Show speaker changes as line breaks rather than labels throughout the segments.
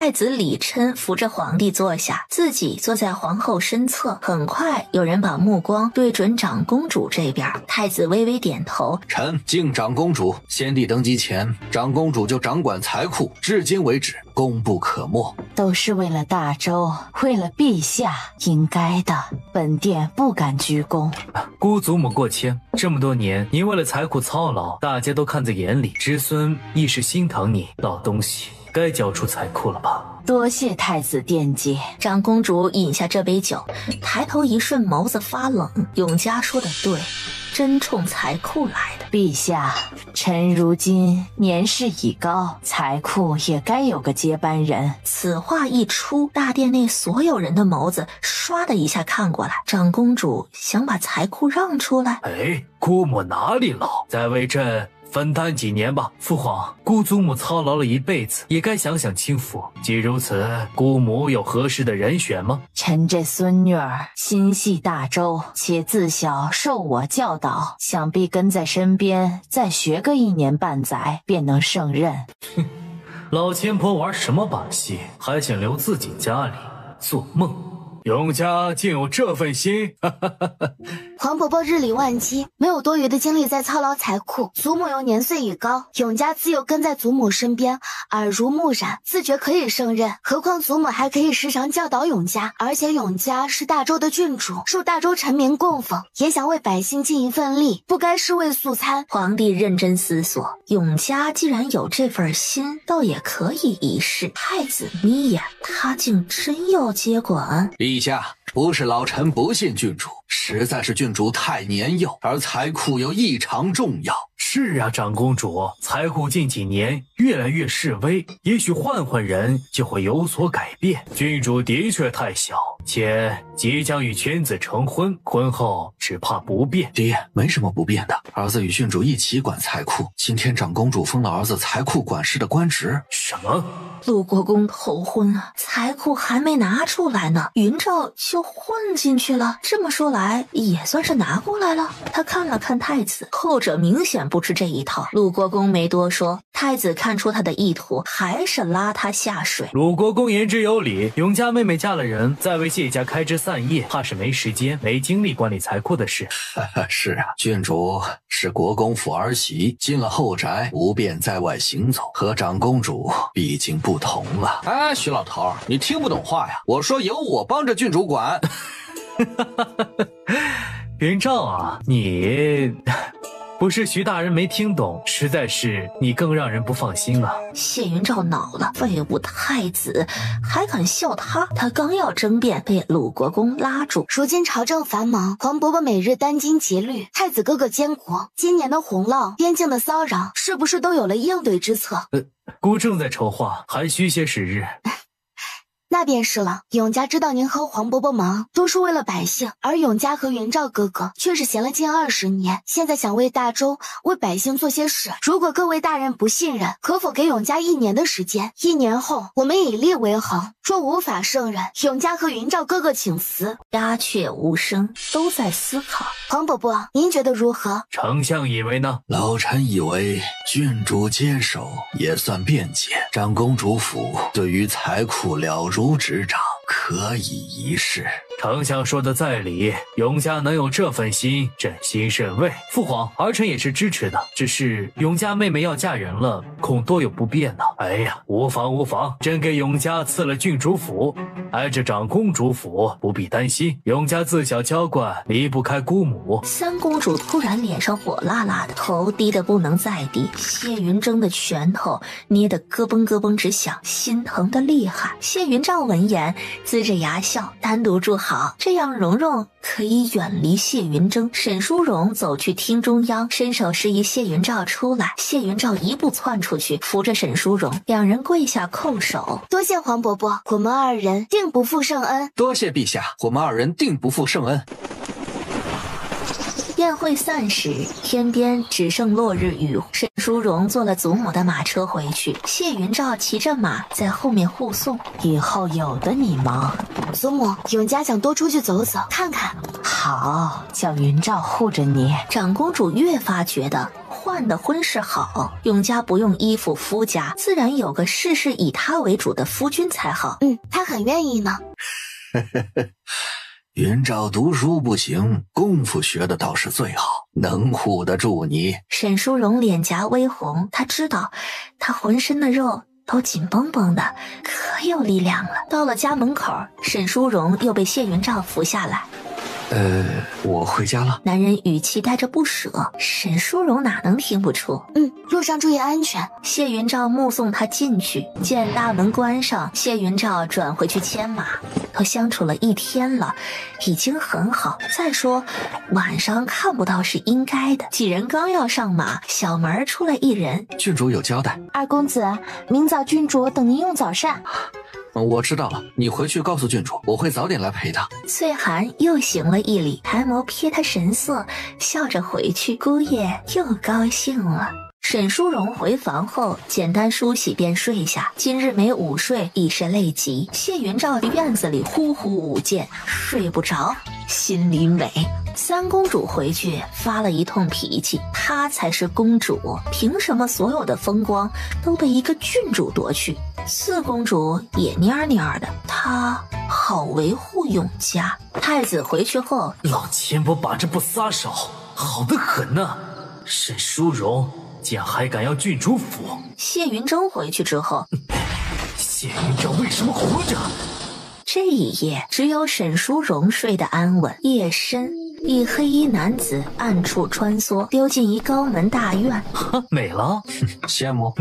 太子李琛扶着皇帝坐下，自己坐在皇后身侧。很快有人把目光对准长公主这边，太子微微点头，
臣敬长公主。先帝登基前，长公主就掌管财库，至今为止功不可没。
都是为了大周，为了陛下，应该的。本殿不敢居功。
姑祖母过谦，这么多年，您为了财库操劳，大家都看在眼里，侄孙亦是心疼你。老东西，该交出财库了吧？
多谢太子惦记。
长公主饮下这杯酒，抬头一瞬，眸子发冷。永嘉说的对，真冲财库来的。
陛下，臣如今年事已高，财库也该有个接班人。
此话一出，大殿内所有人的眸子唰的一下看过来。长公主想把财库让出来？
哎，姑母哪里老，再为朕分担几年吧。父皇，姑祖母操劳了一辈子，也该享享清福。既如此，姑母有合适的人选吗？
臣这孙女儿心系大周，且自小受我教导，想必跟在身边再学个1年半载，便能胜任。
老千婆玩什么把戏，还想留自己家里？做梦！永嘉竟有这份心。
皇伯伯日理万机，没有多余的精力在操劳财库。祖母又年岁已高，永嘉自幼跟在祖母身边，耳濡目染，自觉可以胜任。何况祖母还可以时常教导永嘉，而且永嘉是大周的郡主，受大周臣民供奉，也想为百姓尽一份力，不该尸位素餐。
皇帝认真思索，永嘉既然有这份心，倒也可以一试。太子眯眼，他竟真要接管？
陛下，不是老臣不信郡主，实在是郡主太年幼，而财库又异常重要。
是啊，长公主，财库近几年越来越式微，也许换换人就会有所改变。郡主的确太小，且即将与犬子成婚，婚后只怕不便。
爹，没什么不便的，儿子与郡主一起管财库。今天长公主封了儿子财库管事的官职。
什么？
陆国公头婚啊，财库还没拿出来呢，云照就混进去了。这么说来，也算是拿过来了。他看了看太子，后者明显不吃这一套。陆国公没多说，太子看出他的意图，还是拉他下水。
陆国公言之有理，永嘉妹妹嫁了人，再为谢家开枝散叶，怕是没时间没精力管理财库的事。
是啊，郡主是国公府儿媳，进了后宅不便在外行走，和长公主毕竟不同了。哎，徐老头，你听不懂话呀？我说由我帮着郡主管。
云照啊，你不是徐大人没听懂，实在是你更让人不放心啊。
谢云照恼了，废物太子还敢笑他？他刚要争辩，被鲁国公拉住。
如今朝政繁忙，皇伯伯每日殚精竭虑，太子哥哥监国，今年的洪涝、边境的骚扰，是不是都有了应对之策？
孤正在筹划，还需些时日。
那便是了。永嘉知道您和黄伯伯忙，都是为了百姓，而永嘉和云照哥哥却是闲了近20年，现在想为大周、为百姓做些事。如果各位大人不信任，可否给永嘉1年的时间？1年后，我们以力为衡。若无法胜任，永嘉和云照哥哥请辞。
鸦雀无声，都在思考。
黄伯伯，您觉得如何？
丞相以为呢？
老臣以为郡主接手也算便捷，长公主府对于财库了如指掌，可以一试。
丞相说的在理，永嘉能有这份心，朕心甚慰。父皇，儿臣也是支持的，只是永嘉妹妹要嫁人了，恐多有不便呢。哎呀，无妨无妨，朕给永嘉赐了郡主府，挨着长公主府，不必担心。永嘉自小娇惯，离不开姑母。
三公主突然脸上火辣辣的，头低得不能再低。谢云峥的拳头捏得咯嘣咯嘣直响，心疼的厉害。谢云照闻言呲着牙笑，单独住好，这样蓉蓉可以远离谢云峥。沈淑荣走去厅中央，伸手示意谢云照出来。谢云照一步窜出去，扶着沈淑荣，两人跪下叩首。
多谢黄伯伯，我们2人定不负圣恩。
多谢陛下，我们2人定不负圣恩。
宴会散时，天边只剩落日余。沈淑荣坐了祖母的马车回去，谢云照骑着马在后面护送。
以后有的你忙。
祖母，永嘉想多出去走走看看。
好，叫云照护着你。
长公主越发觉得换办的婚事好，永嘉不用依附夫家，自然有个事事以他为主的夫君才好。
他很愿意呢。
云照读书不行，功夫学的倒是最好，能护得住你。
沈淑荣脸颊微红，他知道他浑身的肉都紧绷绷的，可有力量了。到了家门口，沈淑荣又被谢云照扶下来。
我回家了。
男人语气带着不舍，沈淑荣哪能听不出？
路上注意安全。
谢云照目送他进去，见大门关上，谢云照转回去牵马。都相处了1天了，已经很好。再说晚上看不到是应该的。几人刚要上马，小门出来一人。
郡主有交代。
二公子，明早郡主等您用早膳。
我知道了，你回去告诉郡主，我会早点来陪她。
翠寒又行了一礼，抬眸瞥他神色，笑着回去。姑爷又高兴了。沈淑荣回房后简单梳洗便睡下，今日没午睡已是累极。谢云照院子里呼呼舞剑，睡不着，心里美。三公主回去发了一通脾气，她才是公主，凭什么所有的风光都被一个郡主夺去？四公主也蔫蔫的，她好维护永嘉。太子回去后，
老钱伯把着不撒手，好得很呢。沈淑荣竟然还敢要郡主府。
谢云峥回去之后，
谢云照为什么活着？
这一夜只有沈淑荣睡得安稳。夜深，一黑衣男子暗处穿梭，溜进一高门大院。
美了，
羡慕。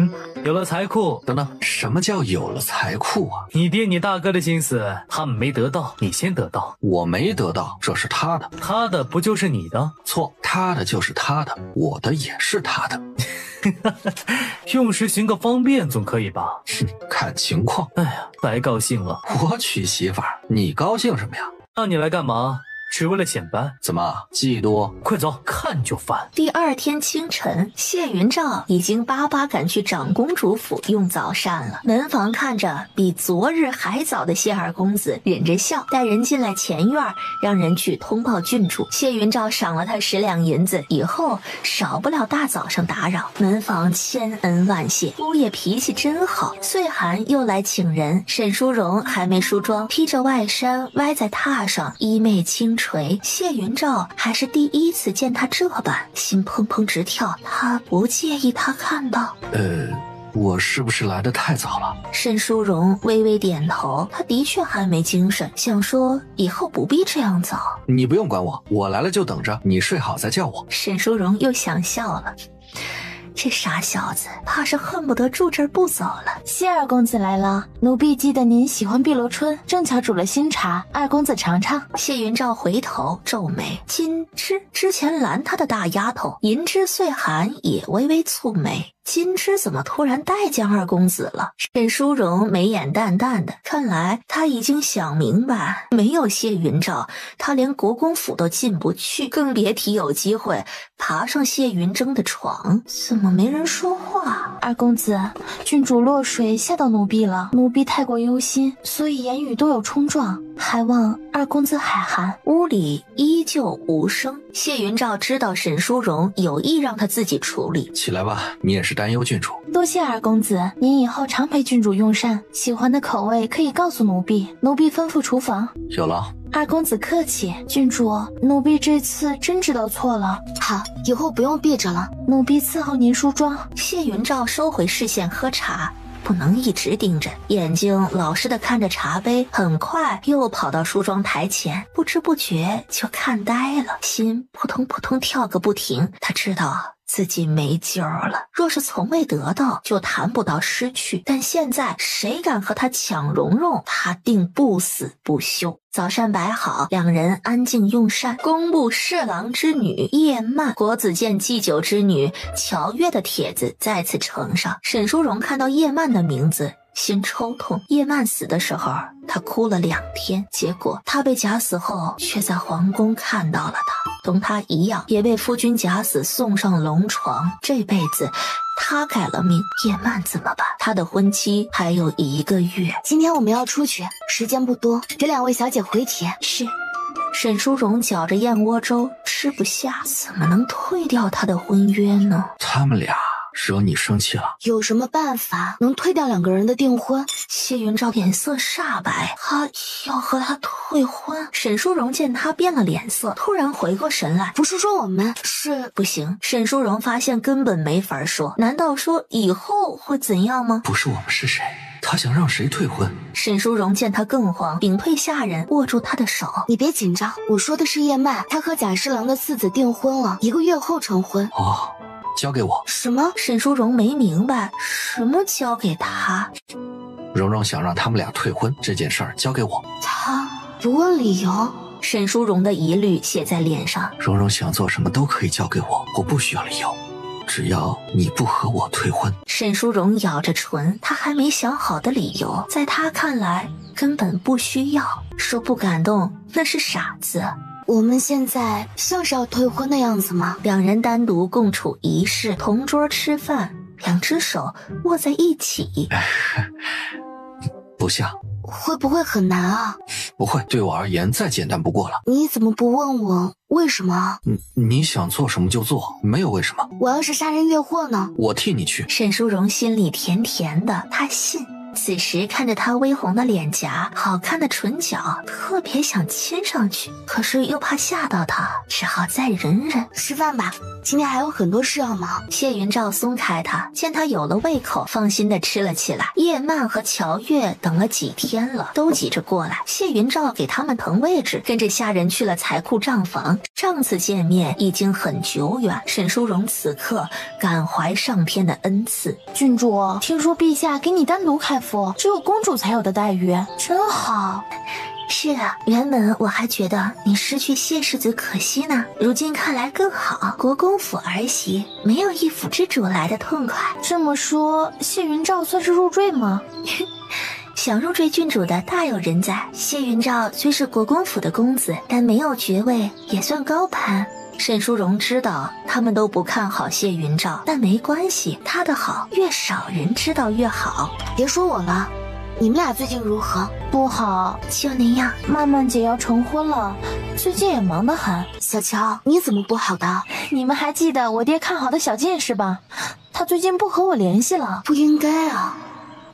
有了财库。
等等，什么叫有了财库啊？
你爹你大哥的心思他们没得到，你先得到。
我没得到，这是他的。
他的不就是你的？
错，他的就是他的，我的也是他的。
用时寻个方便总可以吧？
看情况。
哎呀，白高兴了。
我娶媳妇儿，你高兴什么呀？
那你来干嘛？只为了显摆？
怎么嫉妒？
快走，看就烦。
第二天清晨，谢云照已经巴巴赶去长公主府用早膳了。门房看着比昨日还早的谢二公子，忍着笑带人进来前院，让人去通报郡主。谢云照赏了他10两银子，以后少不了大早上打扰。门房千恩万谢，姑爷脾气真好。岁寒又来请人，沈淑荣还没梳妆，披着外衫歪在榻上，衣袂轻垂。谢云照还是第一次见他这般，心砰砰直跳。他不介意他看到？
我是不是来得太早了？
沈淑荣微微点头，他的确还没精神，想说以后不必这样早。
你不用管我，我来了就等着，你睡好再叫我。
沈淑荣又想笑了。这傻小子怕是恨不得住这儿不走了。
谢二公子来了，奴婢记得您喜欢碧螺春，正巧煮了新茶，二公子尝尝。
谢云照回头皱眉，金枝之前拦他的大丫头银枝岁寒也微微蹙眉，金枝怎么突然待见二公子了？沈淑荣眉眼淡淡的，看来他已经想明白，没有谢云照，他连国公府都进不去，更别提有机会爬上谢云峥的床。怎么没人说话？
二公子，郡主落水吓到奴婢了，奴婢太过忧心，所以言语都有冲撞，还望二公子海涵。
屋里依旧无声。谢云照知道沈淑荣有意让他自己处理。
起来吧，你也是担忧郡主。
多谢二公子，您以后常陪郡主用膳，喜欢的口味可以告诉奴婢，奴婢吩咐厨房。
有了。
二公子客气，郡主，奴婢这次真知道错了。好，以后不用避着了，奴婢伺候您梳妆。
谢云照收回视线喝茶，不能一直盯着，眼睛老实的看着茶杯，很快又跑到梳妆台前，不知不觉就看呆了，心扑通扑通跳个不停。他知道自己没救了，若是从未得到，就谈不到失去。但现在谁敢和他抢蓉蓉，他定不死不休。早膳摆好，两人安静用膳。工部侍郎之女叶曼、国子监祭酒之女乔月的帖子再次呈上。沈淑荣看到叶曼的名字，心抽痛。叶曼死的时候，他哭了2天，结果他被假死后，却在皇宫看到了他，同他一样，也被夫君假死送上龙床。这辈子他改了命，叶曼怎么办？他的婚期还有1个月。
今天我们要出去，时间不多，给2位小姐回帖。
是。沈淑荣嚼着燕窝粥吃不下，怎么能退掉他的婚约呢？
他们俩惹你生气了？
有什么办法能退掉两个人的订婚？
谢云照脸色煞白，他要和他退婚。沈淑荣见他变了脸色，突然回过神来，
不是说我们是……
不行。沈淑荣发现根本没法说，难道说以后会怎样吗？
不是我们是谁？他想让谁退婚？
沈淑荣见他更慌，屏退下人，握住他的手。
你别紧张，我说的是叶曼，他和贾侍郎的次子订婚了，1个月后成婚。
哦，交给我。
什么？
沈淑荣没明白，什么交给他？
蓉蓉想让他们俩退婚，这件事儿交给我。
他不问理由？
沈淑荣的疑虑写在脸上。
蓉蓉想做什么都可以交给我，我不需要理由。只要你不和我退婚。
沈淑荣咬着唇，他还没想好的理由，在他看来根本不需要。说不感动那是傻子。
我们现在像是要退婚的样子吗？
两人单独共处一室，同桌吃饭，两只手握在一起。
不像。
会不会很难啊？
不会，对我而言再简单不过了。
你怎么不问我为什么？
你想做什么就做，没有为什么。
我要是杀人越货呢？
我替你去。
沈淑荣心里甜甜的，他信。此时看着他微红的脸颊，好看的唇角，特别想亲上去，可是又怕吓到他，只好再忍忍。
吃饭吧，今天还有很多事要忙。
谢云照松开他，见他有了胃口，放心的吃了起来。叶曼和乔月等了几天了，都急着过来。谢云照给他们腾位置，跟着下人去了财库账房。上次见面已经很久远，沈淑荣此刻感怀上天的恩赐。
郡主，听说陛下给你单独开封，只有公主才有的待遇，真好。
是的，原本我还觉得你失去谢世子可惜呢，如今看来更好。国公府儿媳没有一府之主来的痛快。
这么说，谢云照算是入赘吗？
想入赘郡主的大有人在。谢云照虽是国公府的公子，但没有爵位，也算高攀。沈淑荣知道他们都不看好谢云照，但没关系，他的好越少人知道越好。
别说我了，你们俩最近如何？
不好，
就那样。
曼曼姐要成婚了，最近也忙得很。
小乔，你怎么不好的？
你们还记得我爹看好的小进士吧？他最近不和我联系了。
不应该啊。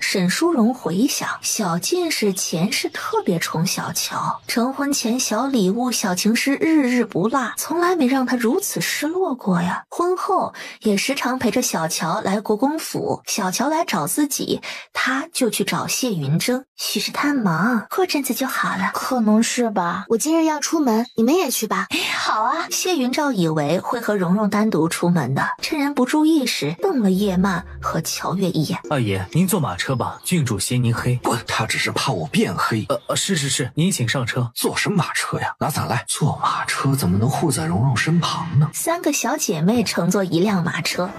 沈淑荣回想，小进士前世特别宠小乔，成婚前小礼物、小情诗日日不落，从来没让他如此失落过呀。婚后也时常陪着小乔来国公府，小乔来找自己，他就去找谢云峥。许是他忙，过阵子就好了。
可能是吧。
我今日要出门，你们也去吧。
好啊。
谢云照以为会和蓉蓉单独出门的，趁人不注意时瞪了叶曼和乔月一眼。
二爷，您坐马车吧，郡主嫌您黑。
不，他只是怕我变黑。
是，您请上车。
坐什么马车呀？拿伞来。坐马车怎么能护在蓉蓉身旁呢
？3个小姐妹乘坐一辆马车，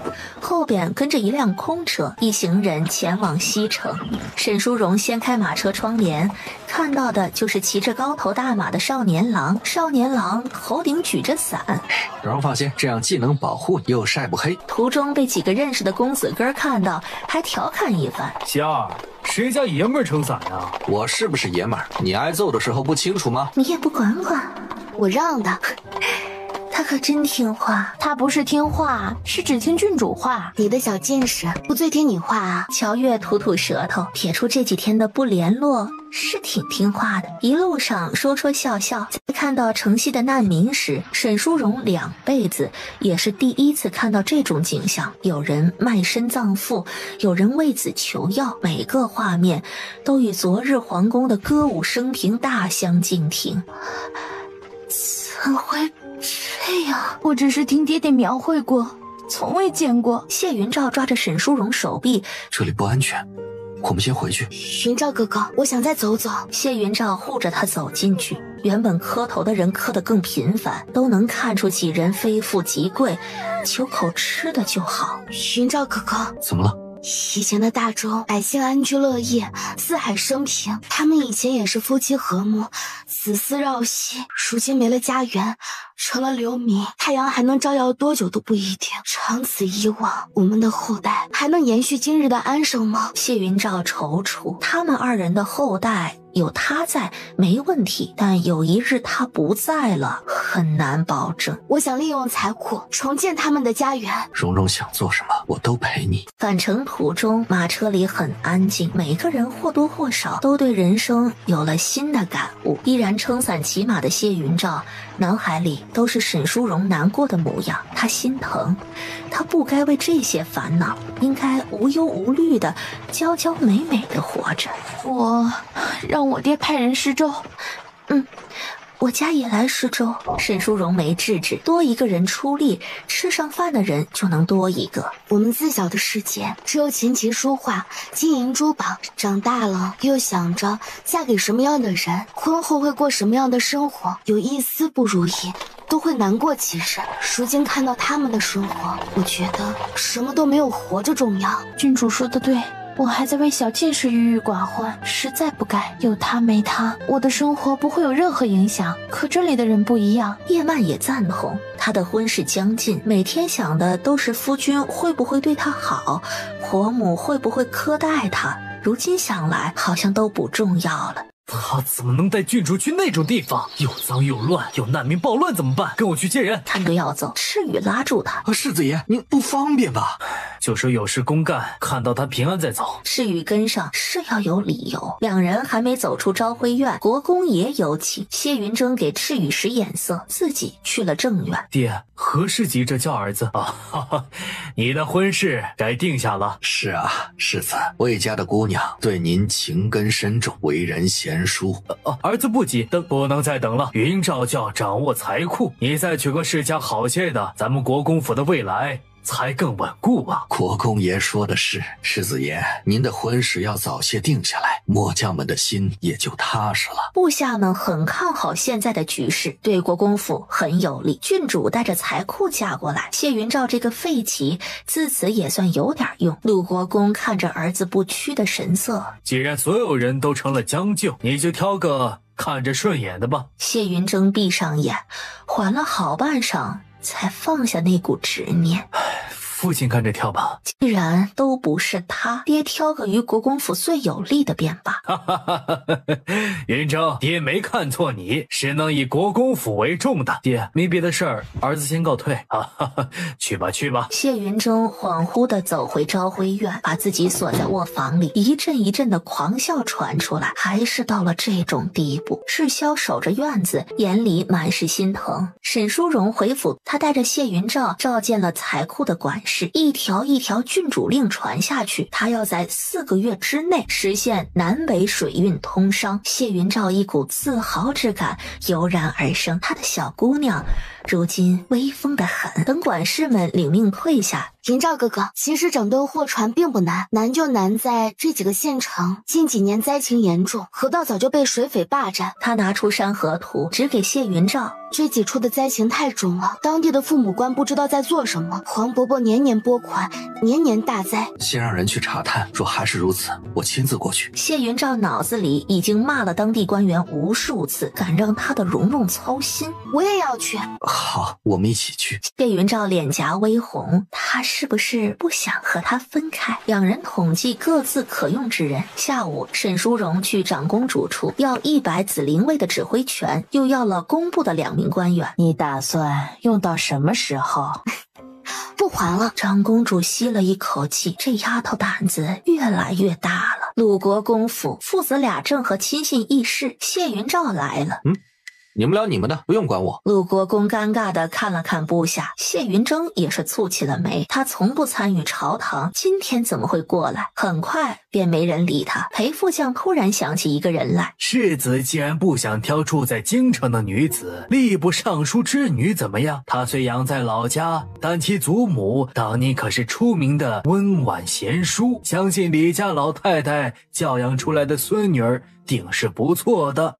后边跟着一辆空车，一行人前往西城。沈淑荣掀开马车窗帘，看到的就是骑着高头大马的少年郎。少年郎头顶举着伞。
蓉蓉放心，这样既能保护又晒不黑。
途中被几个认识的公子哥看到，还调侃一番。
仙儿，谁家爷们儿撑伞呀？
我是不是爷们儿？你挨揍的时候不清楚吗？
你也不管管，
我让的。
他可真听话。
他不是听话，是只听郡主话。
你的小进士不最听你话啊？
乔月吐吐舌头，撇出这几天的不联络，是挺听话的。一路上说说笑笑，在看到城西的难民时，沈淑荣2辈子也是第一次看到这种景象。有人卖身葬父，有人为子求药，每个画面都与昨日皇宫的歌舞升平大相径庭。怎会这样？
我只是听爹爹描绘过，从未见过。
谢云照抓着沈淑荣手臂，
这里不安全，我们先回去。
云照哥哥，我想再走走。
谢云照护着他走进去。原本磕头的人磕得更频繁，都能看出几人非富即贵，求口吃的就好。
云照哥哥，
怎么了？
以前的大周百姓安居乐业，四海升平，他们以前也是夫妻和睦，子嗣绕膝。如今没了家园，成了流民，太阳还能照耀多久都不一定。长此以往，我们的后代还能延续今日的安生吗？
谢云照踌躇，他们2人的后代有他在没问题，但有一日他不在了，很难保证。
我想利用财库重建他们的家园。
蓉蓉想做什么，我都陪你。
返程途中，马车里很安静，每个人或多或少都对人生有了新的感悟。依然撑伞骑马的谢云照，脑海里都是沈淑荣难过的模样，他心疼，他不该为这些烦恼，应该无忧无虑的娇娇美美的活着。
让我爹派人施粥。
我家也来施粥。沈淑荣没制止，多一个人出力，吃上饭的人就能多一个。
我们自小的世界只有琴棋书画、金银珠宝，长大了又想着嫁给什么样的人，婚后会过什么样的生活，有一丝不如意都会难过几日。如今看到他们的生活，我觉得什么都没有活着重要。
郡主说的对，我还在为小妾事郁郁寡欢，实在不该。有他没他，我的生活不会有任何影响。可这里的人不一样。
叶曼也赞同，她的婚事将近，每天想的都是夫君会不会对她好，婆母会不会苛待她。如今想来，好像都不重要了。
他怎么能带郡主去那种地方？又脏又乱，有难民暴乱怎么办？跟我去接人。
探队要走，赤羽拉住他。
世子爷，您不方便吧？
就说有事公干，看到他平安再走。
赤羽跟上是要有理由。两人还没走出昭辉院，国公爷有请。谢云峥给赤羽使眼色，自己去了正院。
爹，何事急着叫儿子啊？哈哈，你的婚事该定下了。
是啊，世子，魏家的姑娘对您情根深重，为人贤淑。
儿子不急，不能再等了。云照就要掌握财库，你再娶个世家好些的，咱们国公府的未来才更稳固啊！
国公爷说的是，世子爷，您的婚事要早些定下来，末将们的心也就踏实了。
部下们很看好现在的局势，对国公府很有利。郡主带着财库嫁过来，谢云照这个废棋自此也算有点用。陆国公看着儿子不屈的神色，
既然所有人都成了将就，你就挑个看着顺眼的吧。
谢云峥闭上眼，缓了好半晌，才放下那股执念。
父亲看着挑吧。
既然都不是他，爹挑个于国公府最有利的便罢。
云峥，爹没看错你，是能以国公府为重的。爹，没别的事儿，儿子先告退。去吧去吧。
谢云峥恍惚地走回昭辉院，把自己锁在卧房里，一阵一阵的狂笑传出来，还是到了这种地步。世萧守着院子，眼里满是心疼。沈淑荣回府，他带着谢云照召见了财库的管事，一条一条郡主令传下去，他要在4个月之内实现南北水运通商。谢云照一股自豪之感油然而生，他的小姑娘如今威风得很。等管事们领命退下，
云照哥哥，其实整顿货船并不难，难就难在这几个县城近几年灾情严重，河道早就被水匪霸占。
他拿出山河图指给谢云照，
这几处的灾情太重了，当地的父母官不知道在做什么，黄伯伯年年拨款，年年大灾。
先让人去查探，若还是如此，我亲自过去。
谢云照脑子里已经骂了当地官员无数次，敢让他的蓉蓉操心。
我也要去。
好，我们一起去。
谢云照脸颊微红，他是不是不想和他分开？两人统计各自可用之人。下午，沈淑荣去长公主处要100子灵卫的指挥权，又要了工部的2名官员。
你打算用到什么时候？
不还了。
长公主吸了一口气，这丫头胆子越来越大了。鲁国公府父子俩正和亲信议事，谢云照来了。
你们聊你们的，不用管我。
鲁国公尴尬地看了看部下，谢云峥也是蹙起了眉。他从不参与朝堂，今天怎么会过来？很快便没人理他。裴副将突然想起一个人来，
世子既然不想挑住在京城的女子，吏部尚书之女怎么样？她虽养在老家，但其祖母当年可是出名的温婉贤淑，相信李家老太太教养出来的孙女儿定是不错的。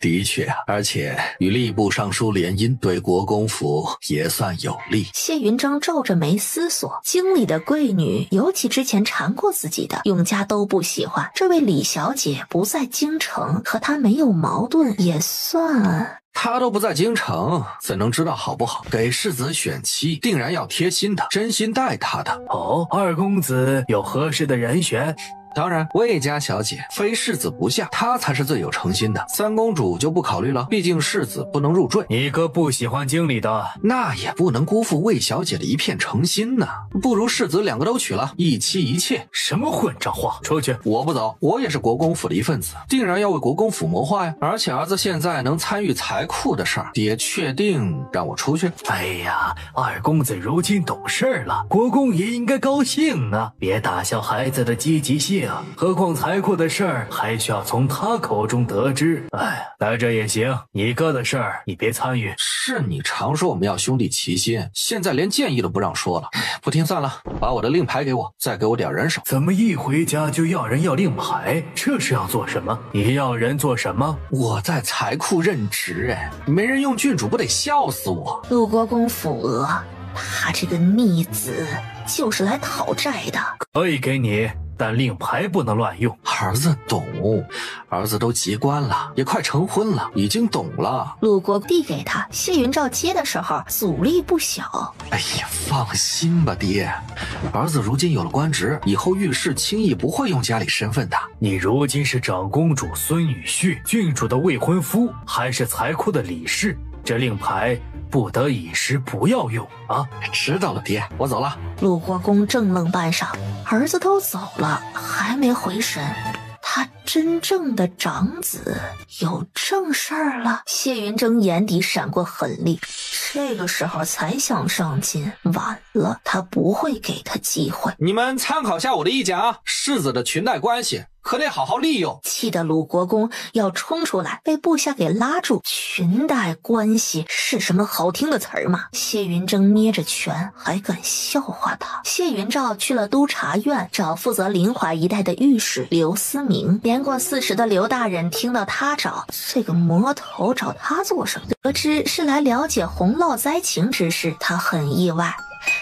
的确啊，而且与吏部尚书联姻，对国公府也算有利。
谢云峥皱着眉思索，京里的贵女，尤其之前缠过自己的，永嘉都不喜欢。这位李小姐不在京城，和她没有矛盾，也算。
他都不在京城，怎能知道好不好？给世子选妻，定然要贴心的，真心待他的。
哦，二公子有合适的人选？
当然，魏家小姐非世子不嫁，她才是最有诚心的。三公主就不考虑了，毕竟世子不能入赘。
你哥不喜欢经理的，
那也不能辜负魏小姐的一片诚心呐。不如世子两个都娶了，一妻一妾。
什么混账话！出去！
我不走，我也是国公府的一份子，定然要为国公府谋划呀。而且儿子现在能参与财库的事儿，爹确定让我出去？
哎呀，二公子如今懂事了，国公也应该高兴啊！别打消孩子的积极性，何况财库的事儿还需要从他口中得知。哎，来这也行，你哥的事儿你别参与。
是你常说我们要兄弟齐心，现在连建议都不让说了。不听算了，把我的令牌给我，再给我点人手。
怎么一回家就要人要令牌？这是要做什么？你要人做什么？
我在财库任职，没人用郡主不得笑死我。
陆国公府额，他这个逆子就是来讨债的。
可以给你，但令牌不能乱用。
儿子懂，儿子都及官了，也快成婚了，已经懂了。
陆国递给他，谢云照接的时候阻力不小。
哎呀，放心吧爹，儿子如今有了官职，以后遇事轻易不会用家里身份的。
你如今是长公主孙女婿，郡主的未婚夫，还是财库的理事，这令牌不得已时不要用啊！
知道了，爹，我走了。
陆国公怔愣半晌，儿子都走了，还没回神。他真正的长子有正事儿了。谢云峥眼底闪过狠厉，这个时候才想上进，晚了，他不会给他机会。
你们参考下我的意见啊，世子的裙带关系可得好好利用。
气得鲁国公要冲出来，被部下给拉住。裙带关系是什么好听的词儿吗？谢云峥捏着拳，还敢笑话他。谢云照去了督察院，找负责临淮一带的御史刘思明。年过40的刘大人听到他找，这个魔头找他做什么？得知是来了解洪涝灾情之事，他很意外，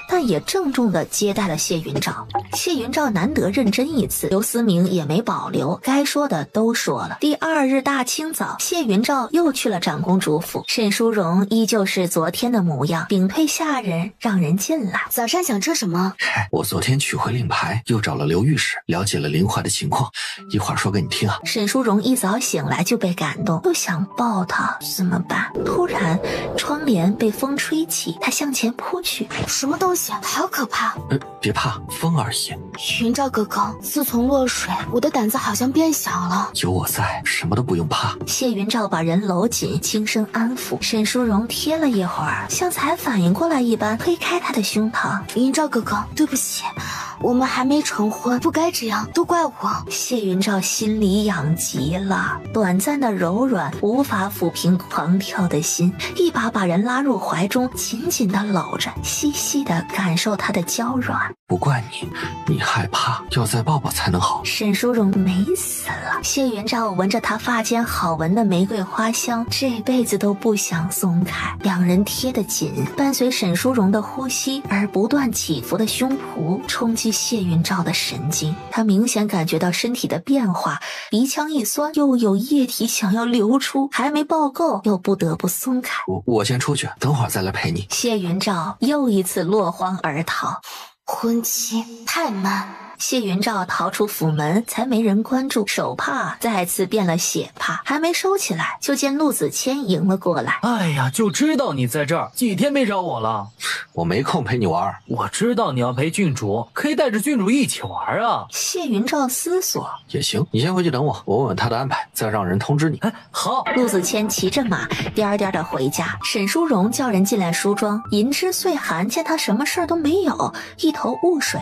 但也郑重地接待了谢云照。谢云照难得认真一次，刘思明也没保留，该说的都说了。第2日大清早，谢云照又去了长公主府，沈淑荣依旧是昨天的模样，屏退下人让人进来。
早上想吃什么？
我昨天取回令牌，又找了刘御史了解了临淮的情况，一会儿说给你听啊。
沈淑荣一早醒来就被感动，又想抱他，怎么办？突然窗帘被风吹起，他向前扑去。
什么东西？好可怕！
别怕，风而已。
云照哥哥，自从落水，我的胆子好像变小了。
有我在，什么都不用怕。
谢云照把人搂紧，轻声安抚。沈淑荣贴了一会儿，像才反应过来一般，推开他的胸膛。
云照哥哥，对不起，我们还没成婚，不该这样，都怪我。
谢云照心里痒极了，短暂的柔软无法抚平狂跳的心，一把把人拉入怀中，紧紧地搂着，细细地感受他的娇软。
不怪你，你害怕，要再抱抱才能好。
沈淑荣美死了。谢云照闻着她发间好闻的玫瑰花香，这辈子都不想松开。两人贴得紧，伴随沈淑荣的呼吸而不断起伏的胸脯冲击谢云照的神经。他明显感觉到身体的变化，鼻腔一酸，又有液体想要流出，还没抱够，又不得不松开。
我先出去，等会儿再来陪你。
谢云照又一次落荒而逃。
婚期太慢。
谢云照逃出府门，才没人关注，手帕再次变了血帕，还没收起来，就见陆子谦迎了过来。
哎呀，就知道你在这儿，几天没找我了。
我没空陪你玩。
我知道你要陪郡主，可以带着郡主一起玩啊。
谢云照思索，
也行，你先回去等我，我问问他的安排，再让人通知你。
哎，好。
陆子谦骑着马颠颠的回家。沈淑荣叫人进来梳妆，银枝岁寒见他什么事儿都没有，一头雾水。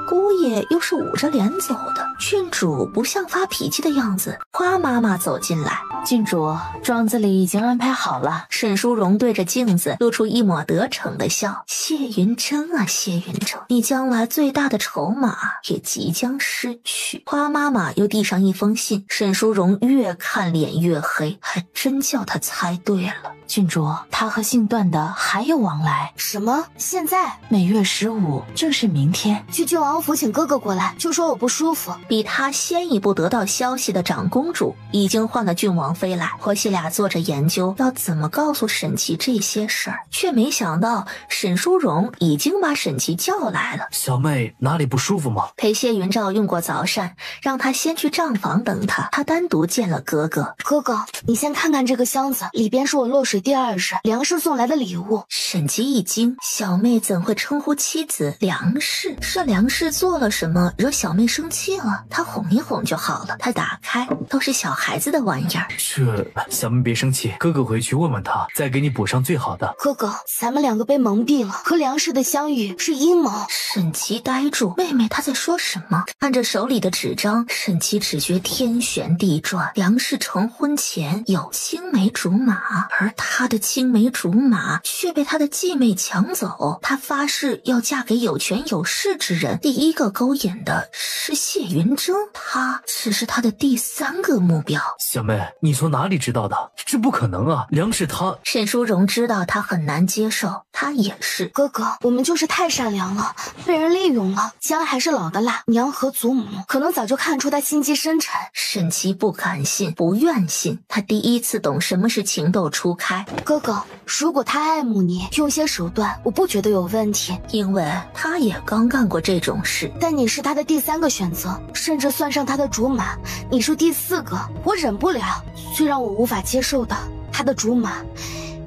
姑爷又是捂着脸走的，郡主不像发脾气的样子。花妈妈走进来，
郡主，庄子里已经安排好了。
沈淑荣对着镜子露出一抹得逞的笑。谢云峥啊，谢云峥，你将来最大的筹码也即将失去。花妈妈又递上一封信，沈淑荣越看脸越黑，还真叫他猜对了。
郡主，他和姓段的还有往来。
什么？现在？
每月15，正是明天。
舅舅王王府请哥哥过来，就说我不舒服。
比他先一步得到消息的长公主已经换了郡王妃来，婆媳俩坐着研究要怎么告诉沈琪这些事儿，却没想到沈淑荣已经把沈琪叫来了。
小妹哪里不舒服吗？
裴谢云照用过早膳，让他先去账房等他，他单独见了哥哥。
哥哥，你先看看这个箱子，里边是我落水第2日梁氏送来的礼物。
沈琪一惊，小妹怎会称呼妻子梁氏？是梁氏做了什么惹小妹生气了？他哄一哄就好了。他打开，都是小孩子的玩意儿。
这小妹别生气，哥哥回去问问他，再给你补上最好的。
哥哥，咱们2个被蒙蔽了，和梁氏的相遇是阴谋。
沈琪呆住，妹妹她在说什么？看着手里的纸张，沈琪只觉天旋地转。梁氏成婚前有青梅竹马，而她的青梅竹马却被她的继妹抢走。她发誓要嫁给有权有势之人，第一个勾引的是谢云峥，她只是她的第3个目标。
小妹，你从哪里知道的？这不可能啊！梁氏她……
沈淑荣知道她很难接受，她也是。
哥哥，我们就是太善良了，被人利用了。姜还是老的辣，娘和祖母可能早就看出他心机深沉。
沈琪不敢信，不愿信，他第一次懂什么是情窦初开。
哥哥，如果他爱慕你，用些手段，我不觉得有问题，
因为他也刚干过这种事。
但你是他的第3个选择，甚至算上他的竹马，你是第4个。我忍不了。最让我无法接受的，他的竹马，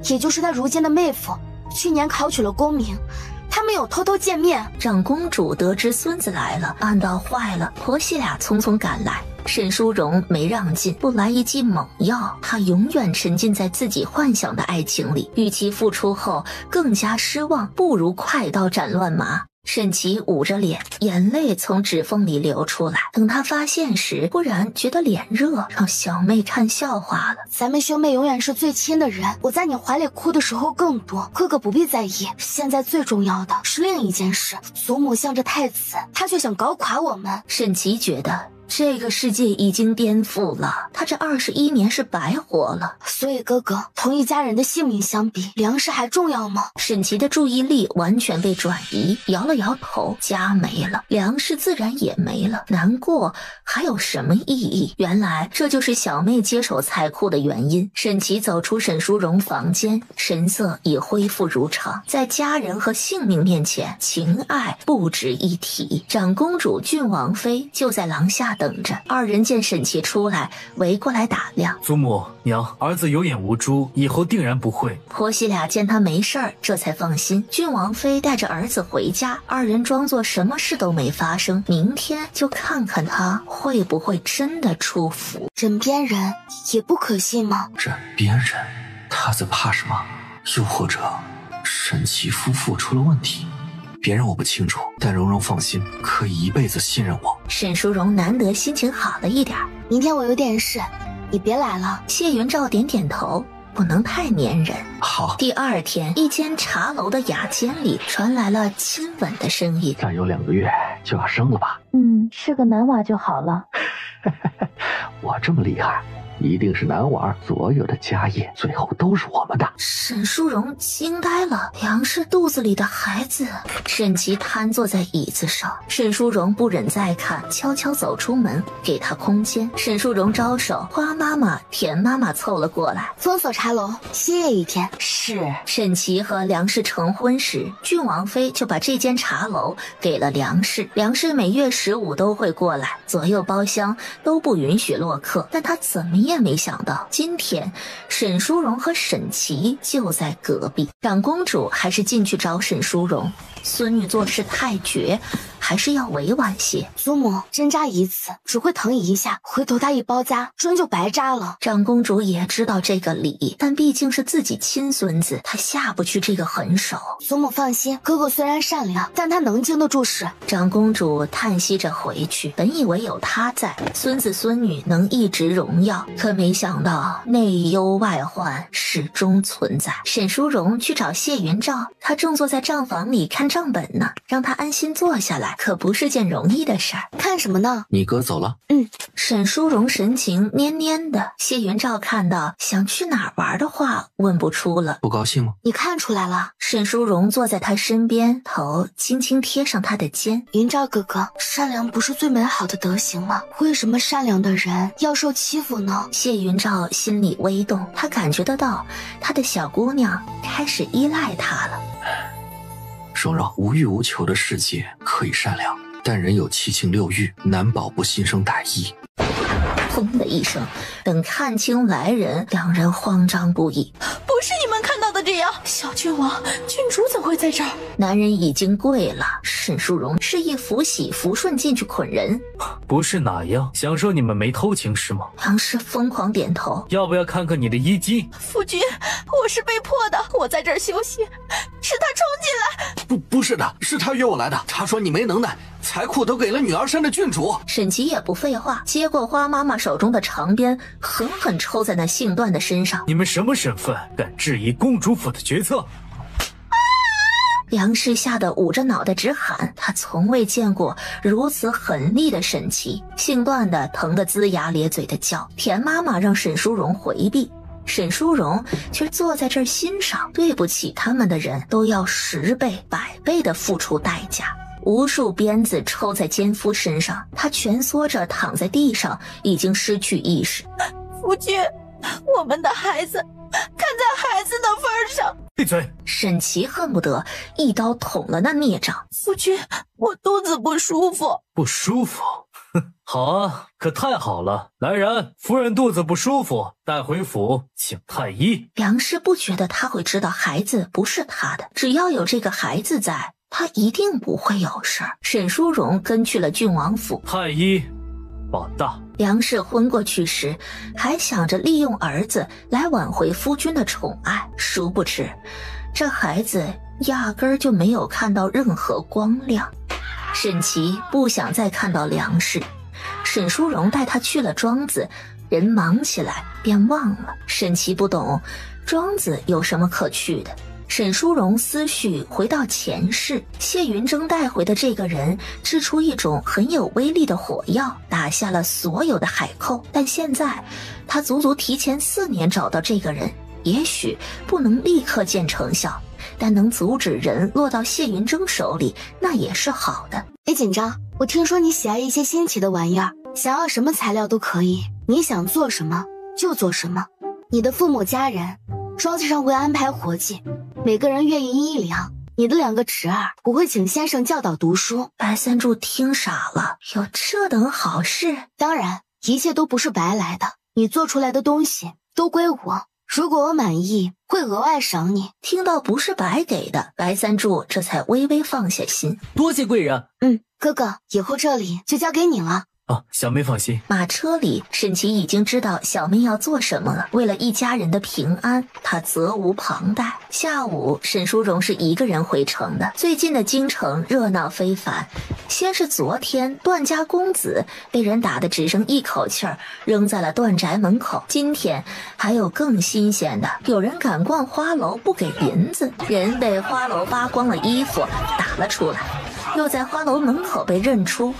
也就是他如今的妹夫，去年考取了功名。他们有偷偷见面。
长公主得知孙子来了，暗道坏了，婆媳俩匆匆赶来。沈淑荣没让进，不来一剂猛药，她永远沉浸在自己幻想的爱情里，与其付出后更加失望，不如快刀斩乱麻。沈琪捂着脸，眼泪从指缝里流出来。等他发现时，忽然觉得脸热，让小妹看笑话了。
咱们兄妹永远是最亲的人，我在你怀里哭的时候更多，哥哥不必在意。现在最重要的是另一件事，祖母向着太子，他却想搞垮我们。
沈琪觉得这个世界已经颠覆了，他这21年是白活了。
所以哥哥，同一家人的性命相比，梁氏还重要吗？
沈琪的注意力完全被转移，摇了摇头，家没了，梁氏自然也没了，难过还有什么意义？原来这就是小妹接手财库的原因。沈琪走出沈淑荣房间，神色已恢复如常，在家人和性命面前，情爱不值一提。长公主郡王妃就在廊下等着，二人见沈琪出来，围过来打量。
祖母娘，儿子有眼无珠，以后定然不会。
婆媳俩见他没事儿，这才放心。郡王妃带着儿子回家，二人装作什么事都没发生，明天就看看他会不会真的出府。
枕边人也不可信吗？
枕边人，他在怕什么？又或者沈琪夫妇出了问题？别人我不清楚，但蓉蓉放心，可以一辈子信任我。
沈淑荣难得心情好了一点。
明天我有点事，你别来了。
谢云照点点头，不能太粘人。
好。
第2天，一间茶楼的雅间里传来了亲吻的声音。
再有2个月就要生了吧？
是个男娃就好了。
我这么厉害，一定是男娃，所有的家业最后都是我们的。
沈淑荣惊呆了，梁氏肚子里的孩子。沈琪瘫坐在椅子上，沈淑荣不忍再看，悄悄走出门，给他空间。沈淑荣招手，花妈妈、田妈妈凑了过来，
封锁茶楼，歇业1天。
是。
沈琪和梁氏成婚时，郡王妃就把这间茶楼给了梁氏。梁氏每月15都会过来，左右包厢都不允许落客，但他怎么也没想到，今天沈淑荣和沈琪就在隔壁。长公主还是进去找沈淑荣，孙女做事太绝，还是要委婉些。
祖母，针扎一次只会疼一下，回头她一包扎，针就白扎了。
长公主也知道这个理，但毕竟是自己亲孙子，她下不去这个狠手。
祖母放心，哥哥虽然善良，但他能经得住事。
长公主叹息着回去，本以为有他在，孙子孙女能一直荣耀，可没想到内忧外患始终存在。沈淑荣去找谢云照，他正坐在账房里看账本呢，让他安心坐下来。来可不是件容易的事儿。
看什么呢？
你哥走了？
沈淑荣神情蔫蔫的，谢云照看到想去哪儿玩的话问不出了。
不高兴吗？
你看出来了。
沈淑荣坐在他身边，头轻轻贴上他的肩。
云照哥哥，善良不是最美好的德行吗？为什么善良的人要受欺负呢？
谢云照心里微动，他感觉得到他的小姑娘开始依赖他了。
蓉蓉，无欲无求的世界可以善良，但人有七情六欲，难保不心生歹意。
砰的一声，等看清来人，两人慌张不已。
不是你们看到的这样，小郡王、郡主怎会在这儿？
男人已经跪了，沈淑荣示意福喜、福顺进去捆人。
不是哪样？想说你们没偷情是吗？
杨氏疯狂点头。
要不要看看你的衣襟？
夫君，我是被迫的，我在这儿休息，是他冲进来。
不是的，是他约我来的。他说你没能耐，财库都给了女儿山的郡主。
沈琦也不废话，接过花妈妈手中的长鞭，狠狠抽在那姓段的身上。
你们什么身份，敢质疑公主府的决策？
梁氏吓得捂着脑袋直喊，他从未见过如此狠厉的沈琦。姓段的疼得龇牙咧嘴的叫。田妈妈让沈淑荣回避，沈淑荣却坐在这儿欣赏。对不起他们的人都要10倍、100倍的付出代价。无数鞭子抽在奸夫身上，他蜷缩着躺在地上，已经失去意识。
夫君，我们的孩子，看在孩子的份上。
闭嘴！
沈琦恨不得一刀捅了那孽障。
夫君，我肚子不舒服。
不舒服？好啊，可太好了！来人，夫人肚子不舒服，带回府请太医。
梁氏不觉得他会知道孩子不是他的，只要有这个孩子在，他一定不会有事儿。沈淑荣跟去了郡王府。
太医把大。
梁氏昏过去时，还想着利用儿子来挽回夫君的宠爱，殊不知这孩子压根儿就没有看到任何光亮。沈琦不想再看到梁氏，沈淑荣带他去了庄子，人忙起来便忘了。沈琦不懂庄子有什么可去的。沈淑荣思绪回到前世，谢云峥带回的这个人制出一种很有威力的火药，打下了所有的海寇。但现在他足足提前4年找到这个人，也许不能立刻见成效，但能阻止人落到谢云峥手里，那也是好的。
别紧张，我听说你喜爱一些新奇的玩意儿，想要什么材料都可以，你想做什么就做什么。你的父母家人，庄子上会安排活计，每个人月银1两。你的2个侄儿，我会请先生教导读书。
白三柱听傻了，有这等好事？
当然，一切都不是白来的，你做出来的东西都归我，如果我满意，会额外赏你。
听到不是白给的，白三柱这才微微放下心。
多谢贵人。
哥哥，以后这里就交给你了。
小妹放心。
马车里，沈琦已经知道小妹要做什么了。为了一家人的平安，他责无旁贷。下午，沈淑荣是一个人回城的。最近的京城热闹非凡。先是昨天，段家公子被人打得只剩一口气儿，扔在了段宅门口。今天还有更新鲜的，有人敢逛花楼不给银子，人被花楼扒光了衣服打了出来，又在花楼门口被认出。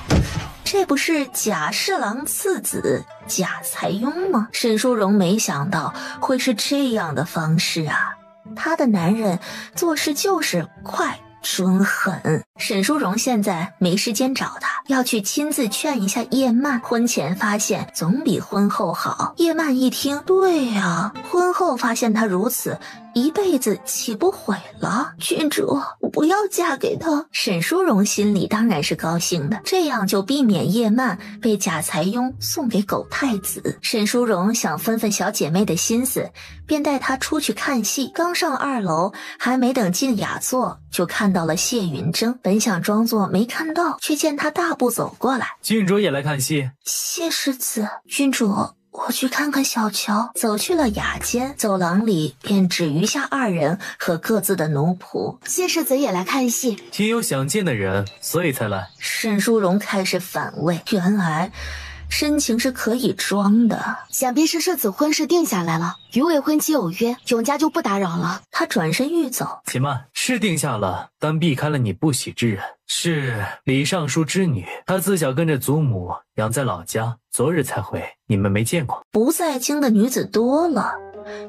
这不是贾侍郎次子贾才庸吗？沈淑荣没想到会是这样的方式啊！他的男人做事就是快准狠。沈淑荣现在没时间找他，要去亲自劝一下叶曼。婚前发现总比婚后好。叶曼一听，对呀，婚后发现他如此，一辈子岂不毁了？郡主，我不要嫁给他。沈淑荣心里当然是高兴的，这样就避免叶曼被贾才庸送给狗太子。沈淑荣想分分小姐妹的心思，便带她出去看戏。刚上2楼，还没等进雅座，就看到了谢云峥。本想装作没看到，却见他大步走过来。
郡主也来看戏？
谢世子。郡主，我去看看小乔。走去了雅间，走廊里便只余下2人和各自的奴仆。
谢世子也来看戏？
听有想见的人，所以才来。
沈淑荣开始反胃，原来深情是可以装的。
想必是世子婚事定下来了，与未婚妻有约，永嘉就不打扰了。
他转身欲走。
且慢，是定下了，但避开了你不喜之人，是李尚书之女，她自小跟着祖母养在老家，昨日才回，你们没见过。
不在京的女子多了，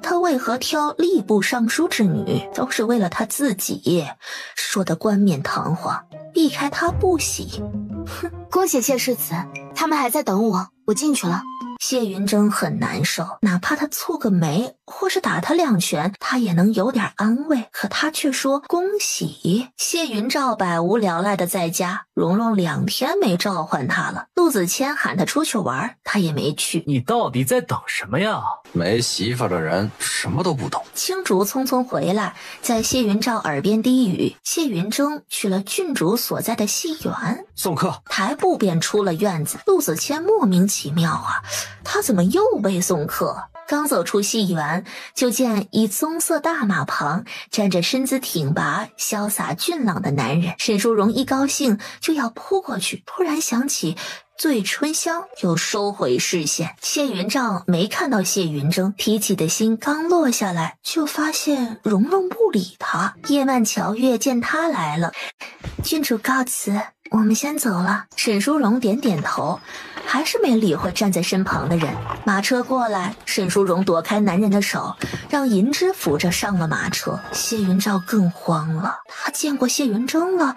他为何挑吏部尚书之女？都是为了他自己，说的冠冕堂皇，避开他不喜。
哼，恭喜谢世子，他们还在等我，我进去了。
谢云峥很难受，哪怕他蹙个眉或是打他2拳，他也能有点安慰，可他却说恭喜。谢云照百无聊赖的在家，蓉蓉2天没召唤他了，陆子谦喊他出去玩，他也没去。
你到底在等什么呀？
没媳妇的人什么都不懂。
青竹匆匆回来，在谢云照耳边低语，谢云峥去了郡主所在的戏园
送客。
抬步便出了院子。陆子谦莫名其妙啊，他怎么又被送客？刚走出戏园，就见一棕色大马旁站着身姿挺拔、潇洒俊朗的男人。沈淑荣一高兴就要扑过去，突然想起醉春香，又收回视线。谢云照没看到谢云峥，提起的心刚落下来，就发现蓉蓉不理他。叶曼乔月见他来了，郡主告辞，我们先走了。沈淑荣点点头，还是没理会站在身旁的人。马车过来，沈淑荣躲开男人的手，让银枝扶着上了马车。谢云照更慌了，他见过谢云峥了，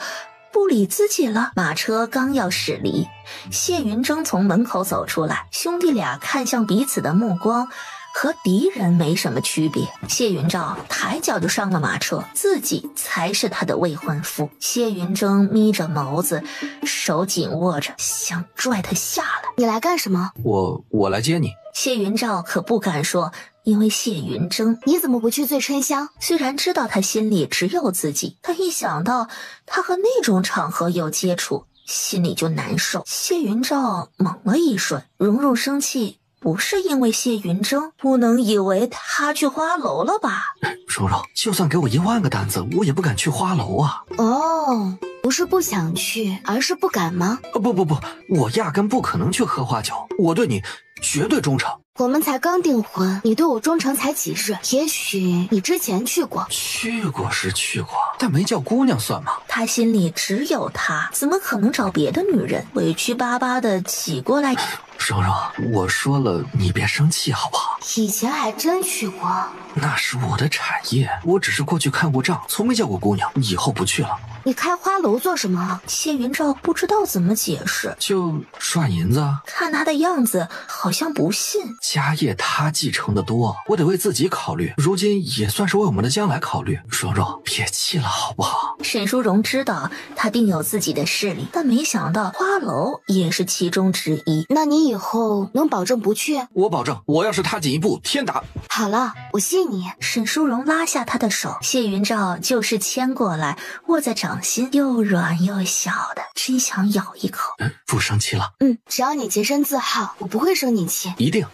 不理自己了。马车刚要驶离，谢云峥从门口走出来，兄弟俩看向彼此的目光和敌人没什么区别。谢云照抬脚就上了马车，自己才是他的未婚夫。谢云峥眯着眸子，手紧握着，想拽他下来。
你来干什么？
我来接你。
谢云照可不敢说，因为谢云峥。
你怎么不去醉春香？
虽然知道他心里只有自己，但一想到他和那种场合有接触，心里就难受。谢云照懵了一瞬，蓉蓉生气不是因为谢云峥，不能以为他去花楼了吧？
蓉蓉，就算给我1万个担子，我也不敢去花楼啊。
哦，不是不想去，而是不敢吗？
不，我压根不可能去喝花酒，我对你绝对忠诚。
我们才刚订婚，你对我忠诚才几日？也许你之前去过。
去过是去过，但没叫姑娘算吗？
他心里只有她，怎么可能找别的女人？委屈巴巴的挤过来。
蓉蓉，我说了，你别生气好不好？
以前还真去过。
那是我的产业，我只是过去看过账，从没叫过姑娘，以后不去了。
你开花楼做什么？
谢云照不知道怎么解释，
就赚银子。
看他的样子好像不信。
家业他继承的多，我得为自己考虑，如今也算是为我们的将来考虑。蓉蓉，别气了好不好？
沈淑荣知道他定有自己的势力，但没想到花楼也是其中之一。
那你以后能保证不去？
我保证，我要是踏进一步，天打。
好了，我信你。
沈淑荣拉下他的手，谢云照就是牵过来，握在掌心，又软又小的，真想咬一口。
不生气了。
只要你洁身自好，我不会生你气。
一定。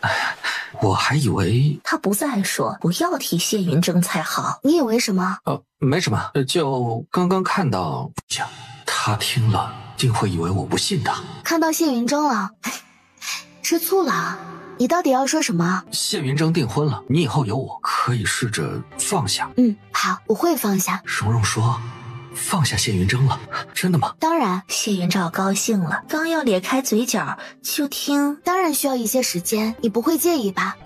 我还以为
他不再说，不要提谢云峥才好。
你以为什么？
没什么，就刚刚看到，他听了定会以为我不信他。
看到谢云峥了，吃醋了。你到底要说什么？
谢云峥订婚了，你以后有我，可以试着放下。
好，我会放下。
蓉蓉说放下谢云峥了，真的吗？
当然。
谢云照高兴了，刚要咧开嘴角，就听
当然需要一些时间，你不会介意吧？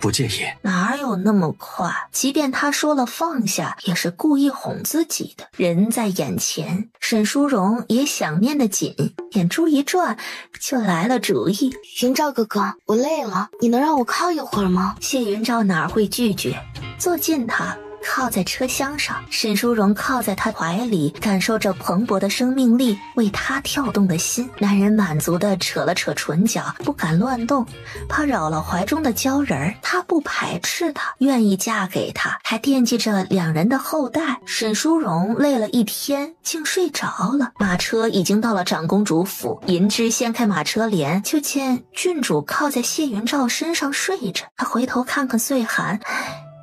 不介意。
哪有那么快？即便他说了放下，也是故意哄自己的。人在眼前，沈淑荣也想念的紧，眼珠一转，就来了主意。
云照哥哥，我累了，你能让我靠一会儿吗？
谢云照哪会拒绝，坐近他，靠在车厢上，沈淑荣靠在他怀里，感受着蓬勃的生命力为他跳动的心。男人满足地扯了扯唇角，不敢乱动，怕扰了怀中的娇人儿。他不排斥他，愿意嫁给他，还惦记着两人的后代。沈淑荣累了一天，竟睡着了。马车已经到了长公主府，银枝掀开马车帘，就见郡主靠在谢云照身上睡着。他回头看看岁寒，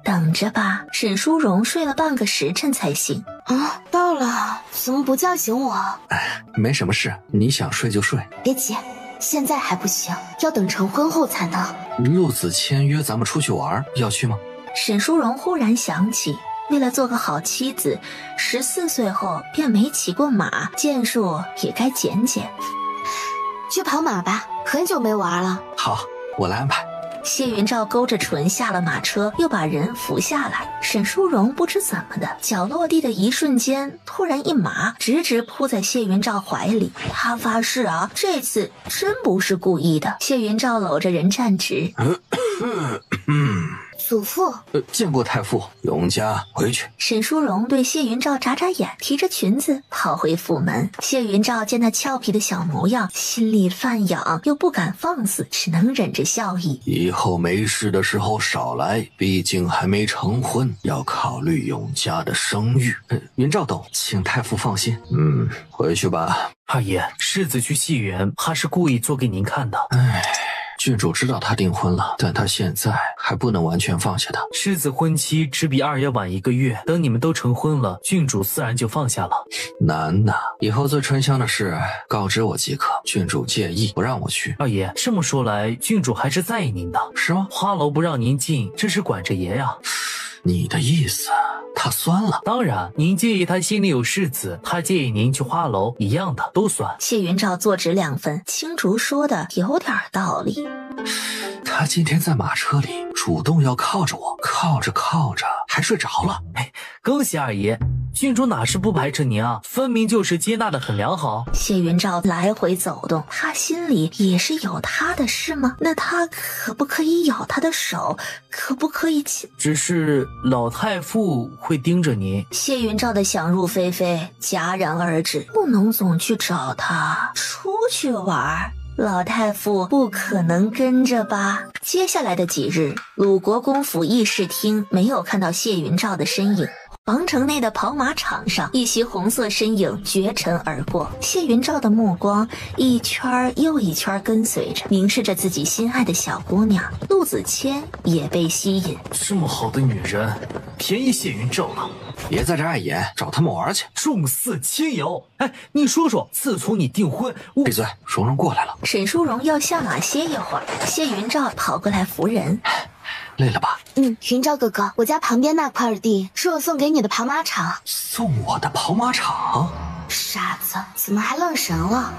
等着吧。沈淑荣睡了半个时辰才醒。
到了，怎么不叫醒我？
没什么事，你想睡就睡。
别急，现在还不行，要等成婚后才能。
陆子谦约咱们出去玩，要去吗？
沈淑荣忽然想起，为了做个好妻子，14岁后便没骑过马，剑术也该减减。
去跑马吧，很久没玩了。
好，我来安排。
谢云照勾着唇下了马车，又把人扶下来。沈淑荣不知怎么的，脚落地的一瞬间，突然一麻，直直扑在谢云照怀里。他发誓啊，这次真不是故意的。谢云照搂着人站直。
祖父，
见过太傅，永嘉回去。
沈淑荣对谢云照眨眨眼，提着裙子跑回府门。谢云照见他俏皮的小模样，心里犯痒，又不敢放肆，只能忍着笑意。
以后没事的时候少来，毕竟还没成婚，要考虑永嘉的声誉。云照懂，请太傅放心。回去吧。
二爷，世子去戏园，怕是故意做给您看的。
郡主知道他订婚了，但他现在还不能完全放下他。
世子婚期只比二爷晚1个月，等你们都成婚了，郡主自然就放下了。
难呐，以后做春香的事告知我即可。郡主介意不让我去。
二爷，这么说来，郡主还是在意您的，
是吗？
花楼不让您进，这是管着爷呀。
你的意思，他酸了？
当然，您介意他心里有世子，他介意您去花楼，一样的，都酸。
谢云照坐直2分，青竹说的有点道理。
他今天在马车里主动要靠着我，靠着还睡着了。
恭喜二爷，郡主哪是不排斥您啊，分明就是接纳的很良好。
谢云照来回走动，他心里也是有他的事吗？那他可不可以咬他的手？可不可以
只是老太傅会盯着您。
谢云照的想入非非戛然而止，不能总去找他出去玩。老太傅不可能跟着吧？接下来的几日，鲁国公府议事厅没有看到谢云照的身影。皇城内的跑马场上，一袭红色身影绝尘而过，谢云照的目光一圈又一圈跟随着，凝视着自己心爱的小姑娘。陆子谦也被吸引。
这么好的女人，便宜谢云照了。
别在这碍眼，找他们玩去。
重色轻友。你说说，自从你订婚，
闭嘴！蓉蓉过来了。
沈淑荣要下马歇一会儿，谢云照跑过来扶人。
累了吧？
云照哥哥，我家旁边那块地是我送给你的跑马场。
送我的跑马场？
傻子，怎么还愣神了？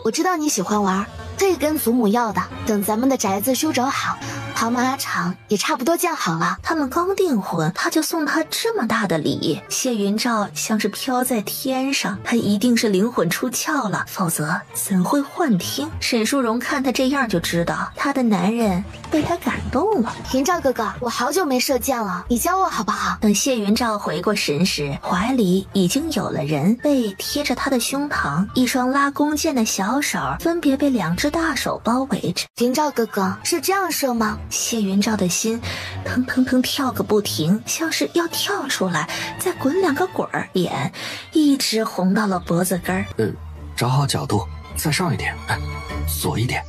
我知道你喜欢玩，可以跟祖母要的。等咱们的宅子修整好，跑马场也差不多建好了。
他们刚订婚，他就送他这么大的礼。谢云照像是飘在天上，他一定是灵魂出窍了，否则怎会幻听？沈淑荣看他这样就知道，他的男人被他感动了。
云照哥哥，我好久没射箭了，你教我好不好？
等谢云照回过神时，怀里已经有了人，背贴着他的胸膛，一双拉弓箭的小手分别被2只大手包围着。
云照哥哥，是这样射吗？
谢云照的心腾腾腾跳个不停，像是要跳出来，再滚2个滚儿，脸一直红到了脖子根儿。
找好角度，再上一点，左一点，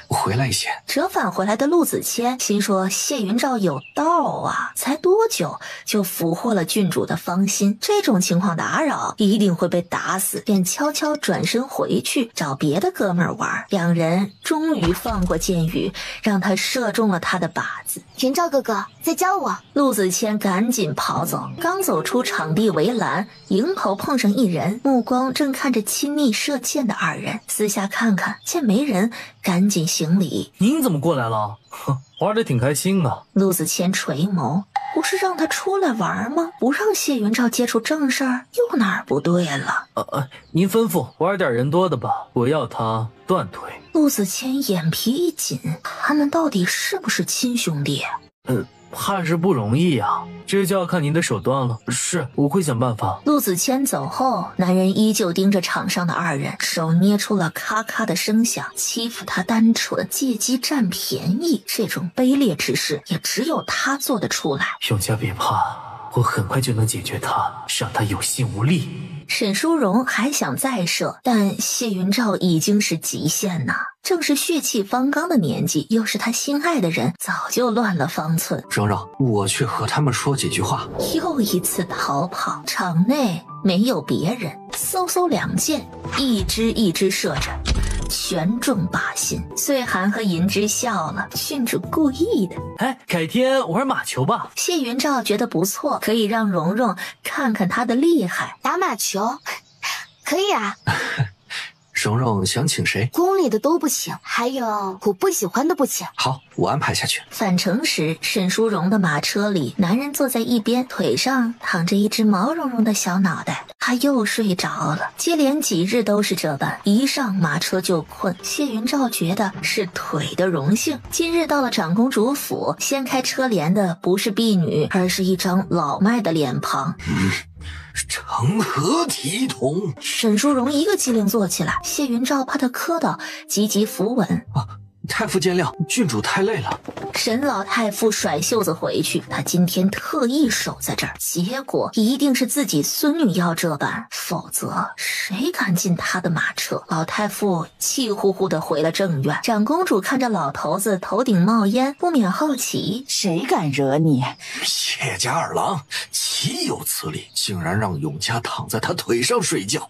回来一些。
折返回来的陆子谦心说谢云照有道啊，才多久就俘获了郡主的芳心，这种情况打扰一定会被打死，便悄悄转身回去找别的哥们儿玩。2人终于放过箭雨，让他射中了他的靶子。
云照哥哥，再教我。
陆子谦赶紧跑走，刚走出场地围栏，迎头碰上一人，目光正看着亲密射箭的2人，私下看看，见没人，赶紧行礼。
您怎么过来了？玩得挺开心啊。
陆子谦垂眸，不是让他出来玩吗？不让谢云照接触正事儿，又哪儿不对了？
您吩咐，玩点人多的吧，我要他断腿。
陆子谦眼皮一紧，他们到底是不是亲兄弟？
怕是不容易呀，这就要看您的手段了。是，我会想办法。
陆子谦走后，男人依旧盯着场上的2人，手捏出了咔咔的声响，欺负他单纯，借机占便宜，这种卑劣之事也只有他做得出来。
永嘉别怕，我很快就能解决他，让他有心无力。
沈淑荣还想再射，但谢云照已经是极限呐，正是血气方刚的年纪，又是他心爱的人，早就乱了方寸。
蓉蓉，我去和他们说几句话。
又一次逃跑，场内没有别人，嗖嗖2箭，一支一支射着。全中靶心。岁寒和银枝笑了，郡主故意的。
哎，改天玩马球吧。
谢云照觉得不错，可以让蓉蓉看看他的厉害。
打马球可以啊。
蓉蓉想请谁？
宫里的都不请，还有我不喜欢的不请。
好，我安排下去。
返程时，沈淑荣的马车里，男人坐在一边，腿上躺着一只毛茸茸的小脑袋，他又睡着了。接连几日都是这般，一上马车就困。谢云照觉得是腿的荣幸。今日到了长公主府，掀开车帘的不是婢女，而是一张老迈的脸庞。
成何体统！
沈淑荣一个机灵坐起来，谢云照怕他磕到，急急扶稳。
太傅见谅，郡主太累了。
沈老太傅甩袖子回去，他今天特意守在这儿，结果一定是自己孙女要这般，否则谁敢进他的马车？老太傅气呼呼地回了正院。长公主看着老头子头顶冒烟，不免好奇，
谁敢惹你？
谢家二郎岂有此理，竟然让永嘉躺在他腿上睡觉。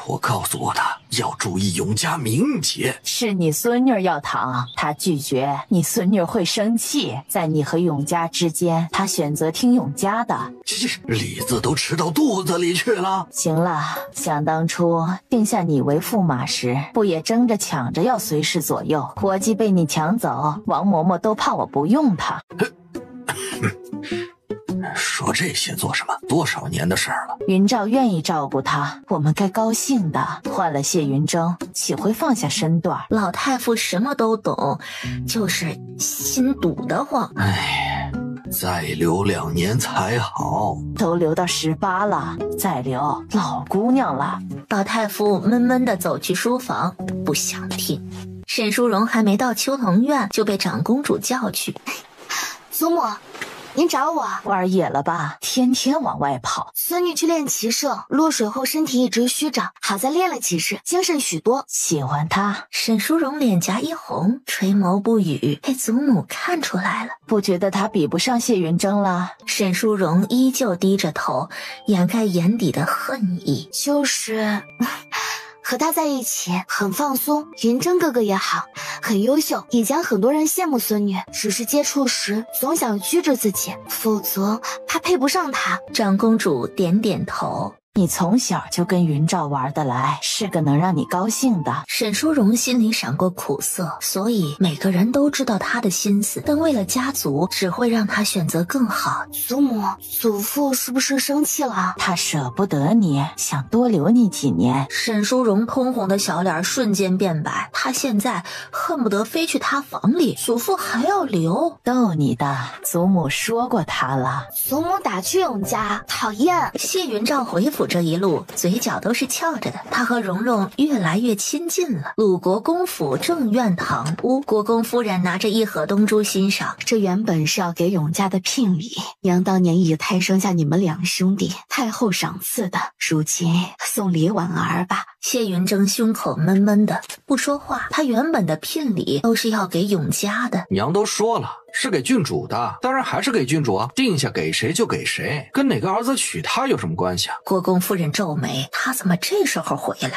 我告诉过他要注意永嘉名节。
是你孙女要躺，他拒绝，你孙女会生气。在你和永嘉之间，他选择听永嘉的。
这李子都吃到肚子里去了。
行了，想当初定下你为驸马时，不也争着抢着要随侍左右？国姬被你抢走，王嬷嬷都怕我不用她。
说这些做什么？多少年的事儿了。
云照愿意照顾他，我们该高兴的。换了谢云峥，岂会放下身段？
老太傅什么都懂，就是心堵得慌。
哎，再留2年才好。
都留到18了，再留老姑娘了。
老太傅闷闷地走去书房，不想听。沈淑荣还没到秋桐院，就被长公主叫去。
祖母，您找我？
玩野了吧？天天往外跑。
孙女去练骑射，落水后身体一直虚着，好在练了几日，精神许多。
喜欢他。
沈淑荣脸颊一红，垂眸不语，被祖母看出来了。
不觉得他比不上谢云峥了？
沈淑荣依旧低着头，掩盖眼底的恨意。
就是和他在一起很放松，云峥哥哥也好，很优秀。以前很多人羡慕孙女，只是接触时总想拘着自己，否则怕配不上他。
长公主点点头。
你从小就跟云照玩得来，是个能让你高兴的。
沈淑荣心里闪过苦涩，所以每个人都知道她的心思，但为了家族，只会让她选择更好。
祖母、祖父是不是生气了？
他舍不得你，想多留你几年。
沈淑荣通红的小脸瞬间变白，她现在恨不得飞去他房里，祖父还要留。
逗你的，祖母说过他了。
祖母打去永嘉，讨厌。
谢云照回府这一路，嘴角都是翘着的。他和蓉蓉越来越亲近了。鲁国公府正院堂屋，国公夫人拿着一盒东珠欣赏。
这原本是要给永嘉的聘礼，娘当年以胎生下你们2兄弟，太后赏赐的，如今送李婉儿吧。
谢云峥胸口闷闷的，不说话。他原本的聘礼都是要给永嘉的。
娘都说了，是给郡主的，当然还是给郡主啊，定下给谁就给谁，跟哪个儿子娶她有什么关系啊？
国公夫人皱眉，他怎么这时候回来？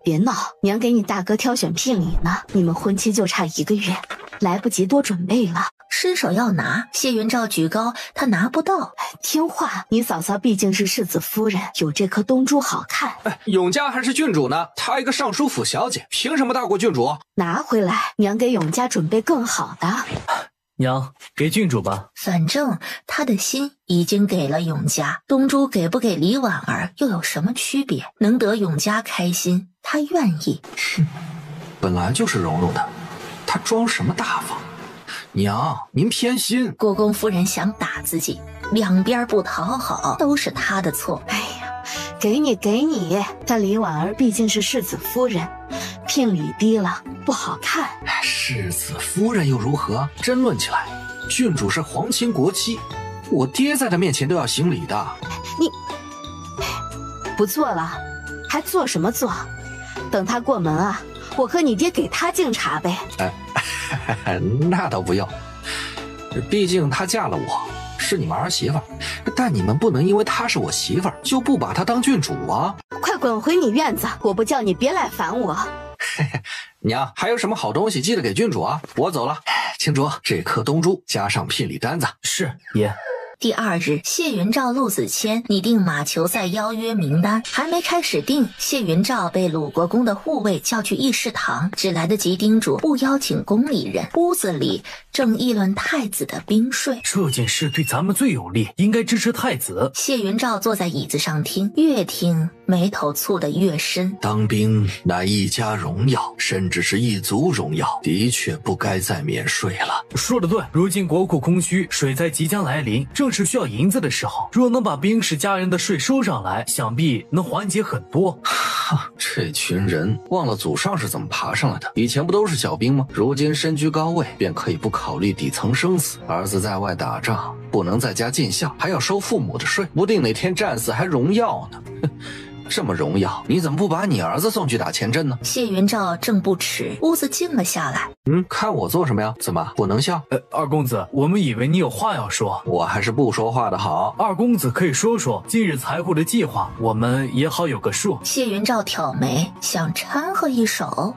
别闹，娘给你大哥挑选聘礼呢，你们婚期就差1个月，来不及多准备了。
伸手要拿，谢云照举高，他拿不到。
听话，你嫂嫂毕竟是世子夫人，有这颗东珠好看。
永嘉还是郡主呢，她一个尚书府小姐，凭什么大过郡主？
拿回来，娘给永嘉准备更好的。
娘，给郡主吧。
反正他的心已经给了永嘉，东珠给不给李婉儿又有什么区别？能得永嘉开心，他愿意。
本来就是蓉蓉的，她装什么大方？娘，您偏心。
国公夫人想打自己，两边不讨好，都是他的错。
哎呀，给你，但李婉儿毕竟是世子夫人，聘礼低了不好看。
世子夫人又如何？争论起来，郡主是皇亲国戚，我爹在她面前都要行礼的。
你不做了，还做什么做？等他过门啊，我和你爹给他敬茶呗。
那倒不用，毕竟她嫁了我，是你们儿媳妇，但你们不能因为她是我媳妇就不把她当郡主啊！
快滚回你院子，我不叫你别来烦我。
娘，还有什么好东西记得给郡主啊！我走了。青竹，这颗东珠加上聘礼单子。
是爷。
第二日，谢云照、陆子谦拟定马球赛邀约名单，还没开始定，谢云照被鲁国公的护卫叫去议事堂，只来得及叮嘱不邀请宫里人。屋子里正议论太子的兵税，
这件事对咱们最有利，应该支持太子。
谢云照坐在椅子上听，越听眉头蹙得越深。
当兵乃一家荣耀，甚至是一族荣耀，的确不该再免税了。
说得对，如今国库空虚，水灾即将来临，正是需要银子的时候。若能把兵士家人的税收上来，想必能缓解很多。
这群人忘了祖上是怎么爬上来的，以前不都是小兵吗？如今身居高位，便可以不考虑底层生死。儿子在外打仗，不能在家尽孝，还要收父母的税，不定哪天战死还荣耀呢。这么荣耀，你怎么不把你儿子送去打前阵呢？
谢云照正不耻，屋子静了下来。
看我做什么呀？怎么不能笑？
二公子，我们以为你有话要说。
我还是不说话的好。
二公子可以说说近日财库的计划，我们也好有个数。
谢云照挑眉，想掺和一手。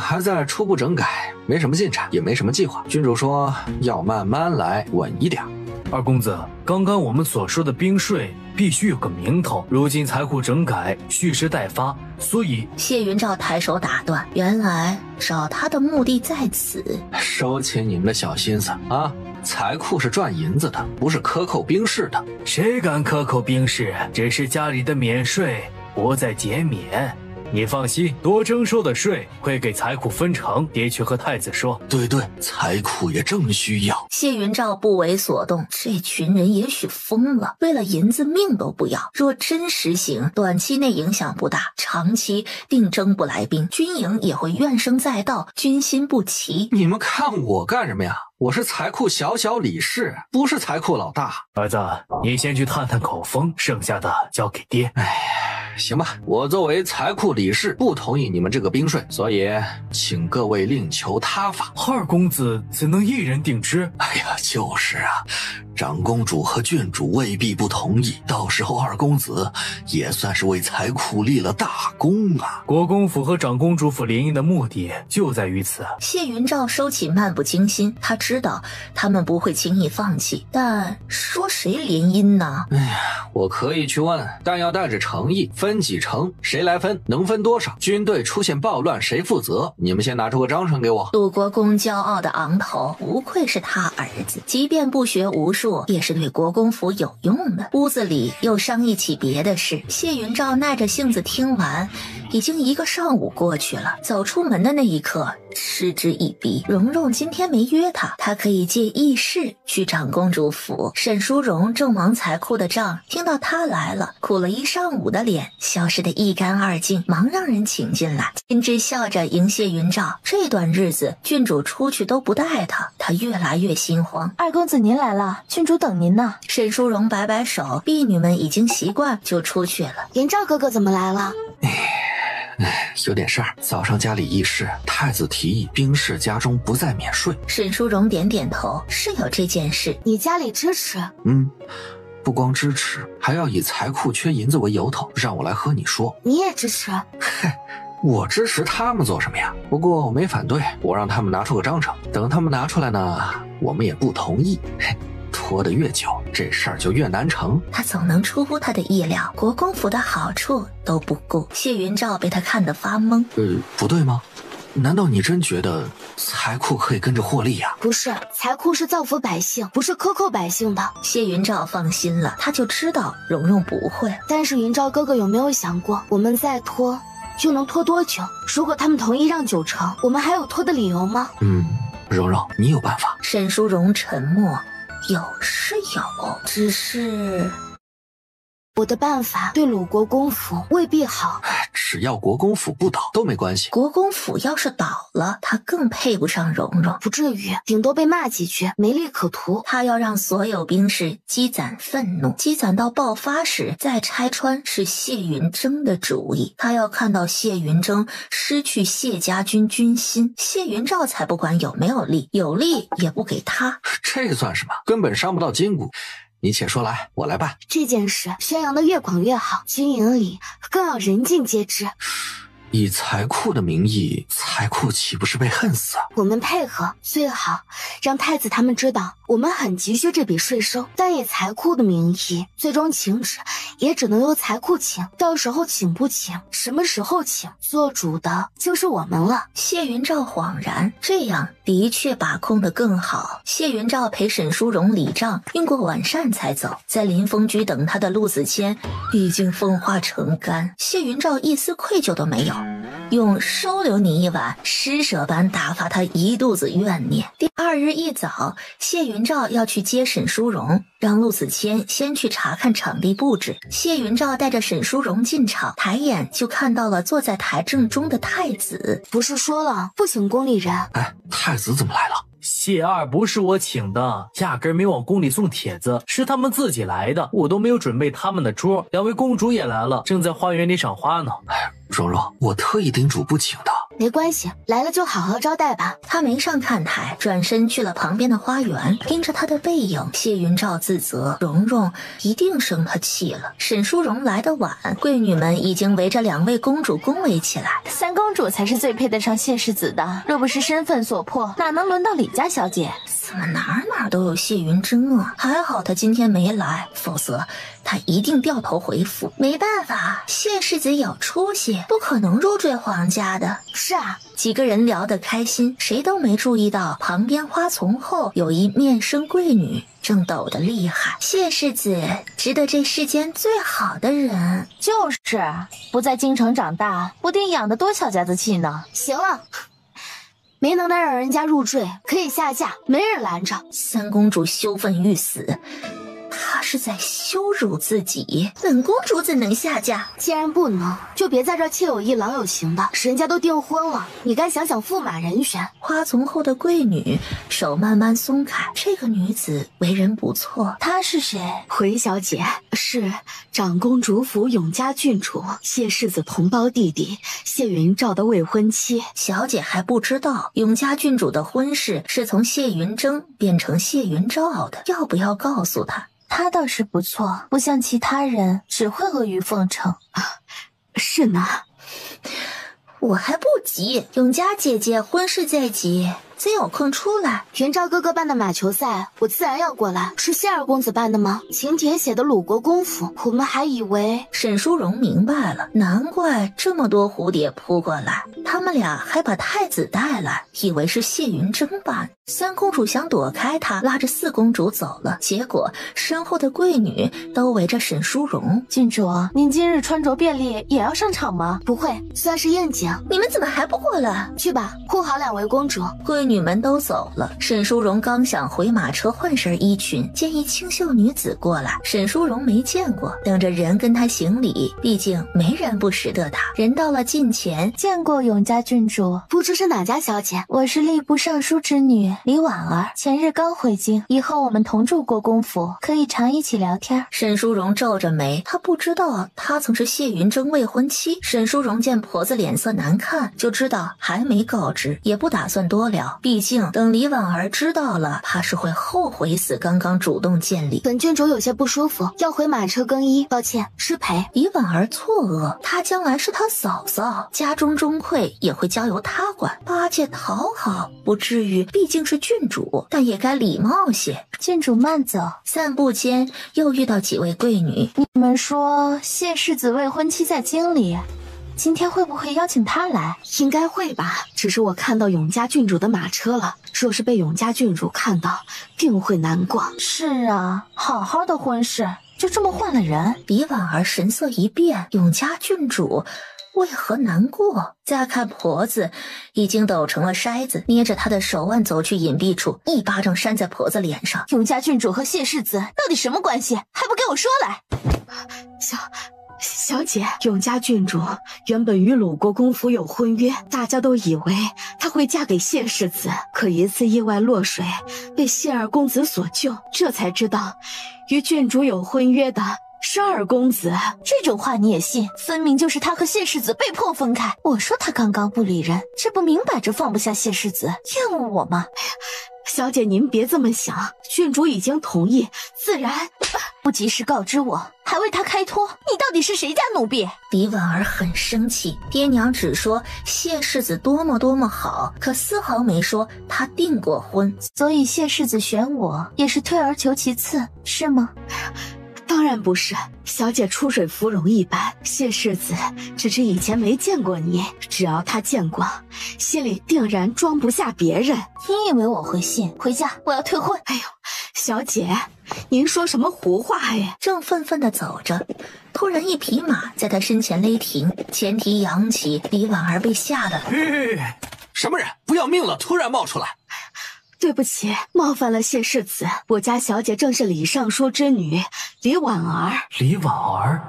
还在初步整改，没什么进展，也没什么计划。君主说要慢慢来，稳一点。
二公子，刚刚我们所说的兵税必须有个名头，如今财库整改蓄势待发，所以……
谢云照抬手打断，原来找他的目的在此。
收起你们的小心思啊！财库是赚银子的，不是克扣兵士的。
谁敢克扣兵士？只是家里的免税不再减免。你放心，多征收的税会给财库分成，爹去和太子说。
对，财库也正需要。
谢云照不为所动，这群人也许疯了，为了银子命都不要。若真实行，短期内影响不大，长期定征不来兵，军营也会怨声载道，军心不齐。
你们看我干什么呀？我是财库小理事，不是财库老大。
儿子，你先去探探口风，剩下的交给爹。
行吧，我作为财库理事，不同意你们这个兵税，所以请各位另求他法。
二公子怎能一人定之？
哎呀，就是啊，长公主和郡主未必不同意，到时候二公子也算是为财库立了大功啊。
国公府和长公主府联姻的目的就在于此。
谢云照收起漫不经心，他知道他们不会轻易放弃，但说谁联姻呢？
我可以去问，但要带着诚意。分几成？谁来分？能分多少？军队出现暴乱，谁负责？你们先拿出个章程给我。
鲁国公骄傲的昂头，不愧是他儿子，即便不学无术，也是对国公府有用的。屋子里又商议起别的事，谢云照耐着性子听完，已经一个上午过去了。走出门的那一刻，嗤之以鼻。蓉蓉今天没约他可以借议事去长公主府。沈淑荣正忙财库的账，听到他来了，苦了一上午的脸消失得一干二净，忙让人请进来。金枝笑着迎谢云照，这段日子郡主出去都不带他越来越心慌。
二公子您来了，郡主等您呢。
沈淑荣摆摆手，婢女们已经习惯，就出去了。
云照哥哥怎么来了？
有点事儿。早上家里议事，太子提议兵士家中不再免税。
沈淑荣点点头，是有这件事。
你家里支持？
不光支持，还要以财库缺银子为由头，让我来和你说。
你也支持？
我支持他们做什么呀？不过我没反对，我让他们拿出个章程，等他们拿出来呢，我们也不同意。拖得越久，这事儿就越难成。
他总能出乎他的意料，国公府的好处都不顾。谢云照被他看得发懵。
不对吗？难道你真觉得财库可以跟着获利呀？
不是，财库是造福百姓，不是克扣百姓的。
谢云照放心了，他就知道蓉蓉不会。
但是云照哥哥有没有想过，我们再拖就能拖多久？如果他们同意让9成，我们还有拖的理由吗？
蓉蓉，你有办法？
沈淑荣沉默。有是有，只是
我的办法对鲁国公府未必好。
只要国公府不倒都没关系。
国公府要是倒了，他更配不上蓉蓉。
不至于，顶多被骂几句，没利可图。
他要让所有兵士积攒愤怒，积攒到爆发时再拆穿是谢云征的主意。他要看到谢云征失去谢家军军心，谢云照才不管有没有利，有利也不给他。
这算什么？根本伤不到筋骨。你且说来，我来办。
这件事宣扬的越广越好，军营里更要人尽皆知。
以财库的名义，财库岂不是被恨死啊？
我们配合，最好让太子他们知道我们很急需这笔税收，但以财库的名义，最终请旨也只能由财库请，到时候请不请，什么时候请，做主的就是我们了。
谢云照恍然，这样的确把控得更好。谢云照陪沈淑荣礼账，用过晚膳才走，在临风居等他的陆子谦已经风化成干，谢云照一丝愧疚都没有，用收留你一晚施舍般打发他一肚子怨念。第二日一早，谢云照要去接沈淑荣，让陆子谦先去查看场地布置。谢云照带着沈淑荣进场，抬眼就看到了坐在台正中的太子。
不是说了不请宫里人？
哎，太子怎么来了？
谢二不是我请的，压根没往宫里送帖子，是他们自己来的，我都没有准备他们的桌。两位公主也来了，正在花园里赏花呢。
哎，蓉蓉，我特意叮嘱不请的。
没关系，来了就好好招待吧。
他没上看台，转身去了旁边的花园，盯着他的背影。谢云照自责，蓉蓉一定生他气了。沈淑荣来得晚，贵女们已经围着两位公主恭维起来。
三公主才是最配得上谢世子的，若不是身份所迫，哪能轮到李家小姐？
怎么哪都有谢云珍啊？还好他今天没来，否则他一定掉头回府。没办法，谢世子有出息，不可能入赘皇家的。
是啊，
几个人聊得开心，谁都没注意到旁边花丛后有一面生贵女正抖得厉害。谢世子值得这世间最好的人。
就是不在京城长大，不定养得多小家子气呢。
行了，没能耐让人家入赘，可以下嫁，没人拦着。
三公主羞愤欲死，她是在羞辱自己。本公主怎能下嫁？
既然不能，就别在这妾有意郎有情的，人家都订婚了，你该想想驸马人选。
花丛后的贵女手慢慢松开，这个女子为人不错。
她是谁？
回小姐，是长公主府永嘉郡主谢世子同胞弟弟谢云照的未婚妻。
小姐还不知道，永嘉郡主的婚事是从谢云征变成谢云照的，要不要告诉她？
她倒是不错，不像其他人只会阿谀奉承。
是呢，
我还不急，永嘉姐姐婚事在即，自有空出来。
云照哥哥办的马球赛，我自然要过来。是谢二公子办的吗？请帖写的鲁国公府，我们还以为……
沈淑荣明白了，难怪这么多蝴蝶扑过来，他们俩还把太子带来，以为是谢云征办。三公主想躲开他，拉着四公主走了，结果身后的贵女都围着沈淑荣。
郡主，您今日穿着便利，也要上场吗？
不会，算是应景。
你们怎么还不过来？
去吧，护好两位公主。
贵女们都走了，沈淑荣刚想回马车换身衣裙，见一清秀女子过来，沈淑荣没见过，等着人跟她行礼，毕竟没人不识得她。人到了近前，
见过永嘉郡主，
不知是哪家小姐？
我是吏部尚书之女李婉儿，前日刚回京，以后我们同住过公府，可以常一起聊天。
沈淑荣皱着眉，她不知道她曾是谢云征未婚妻。沈淑荣见婆子脸色难看，就知道还没告知，也不打算多聊，毕竟等李婉儿知道了，怕是会后悔死刚刚主动见礼。
本郡主有些不舒服，要回马车更衣，抱歉，失陪。
李婉儿错愕，她将来是她嫂嫂，家中中馈也会交由她管，巴结讨好不至于，毕竟是郡主，但也该礼貌些。
郡主慢走。
散步间又遇到几位贵女。
你们说谢世子未婚妻在京里，今天会不会邀请她来？
应该会吧，只是我看到永嘉郡主的马车了，若是被永嘉郡主看到，定会难过。
是啊，好好的婚事就这么换了人。
李婉儿神色一变，永嘉郡主为何难过？再看婆子已经抖成了筛子，捏着她的手腕走去隐蔽处，一巴掌扇在婆子脸上。
永嘉郡主和谢世子到底什么关系？还不给我说来！
小姐，永嘉郡主原本与鲁国公府有婚约，大家都以为她会嫁给谢世子，可一次意外落水，被谢二公子所救，这才知道与郡主有婚约的是二公子。
这种话你也信？分明就是他和谢世子被迫分开。我说他刚刚不理人，这不明摆着放不下谢世子，厌恶我吗？
小姐您别这么想，郡主已经同意，自然
不及时告知我，还为他开脱，你到底是谁家奴婢？
李婉儿很生气，爹娘只说谢世子多么多么好，可丝毫没说他订过婚。
所以谢世子选我，也是退而求其次，是吗？
当然不是，小姐出水芙蓉一般，谢世子只是以前没见过你，只要他见过，心里定然装不下别人。
你以为我会信？回家，我要退婚。
哎呦，小姐，您说什么胡话呀？
正愤愤地走着，突然一匹马在他身前勒停，前蹄扬起，李婉儿被吓得
什么人不要命了突然冒出来？
对不起，冒犯了谢世子，我家小姐正是李尚书之女李婉儿。
李婉儿。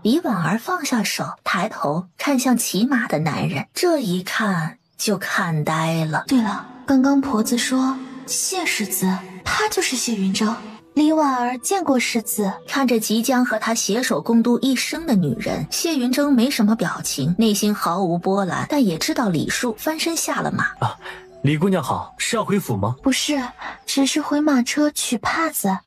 李婉儿放下手，抬头看向骑马的男人，这一看就看呆了。
对了，刚刚婆子说谢世子，他就是谢云峥。李婉儿见过世子。
看着即将和他携手共度一生的女人，谢云峥没什么表情，内心毫无波澜，但也知道礼数，翻身下了马。
李姑娘好，是要回府吗？
不是，只是回马车取帕子。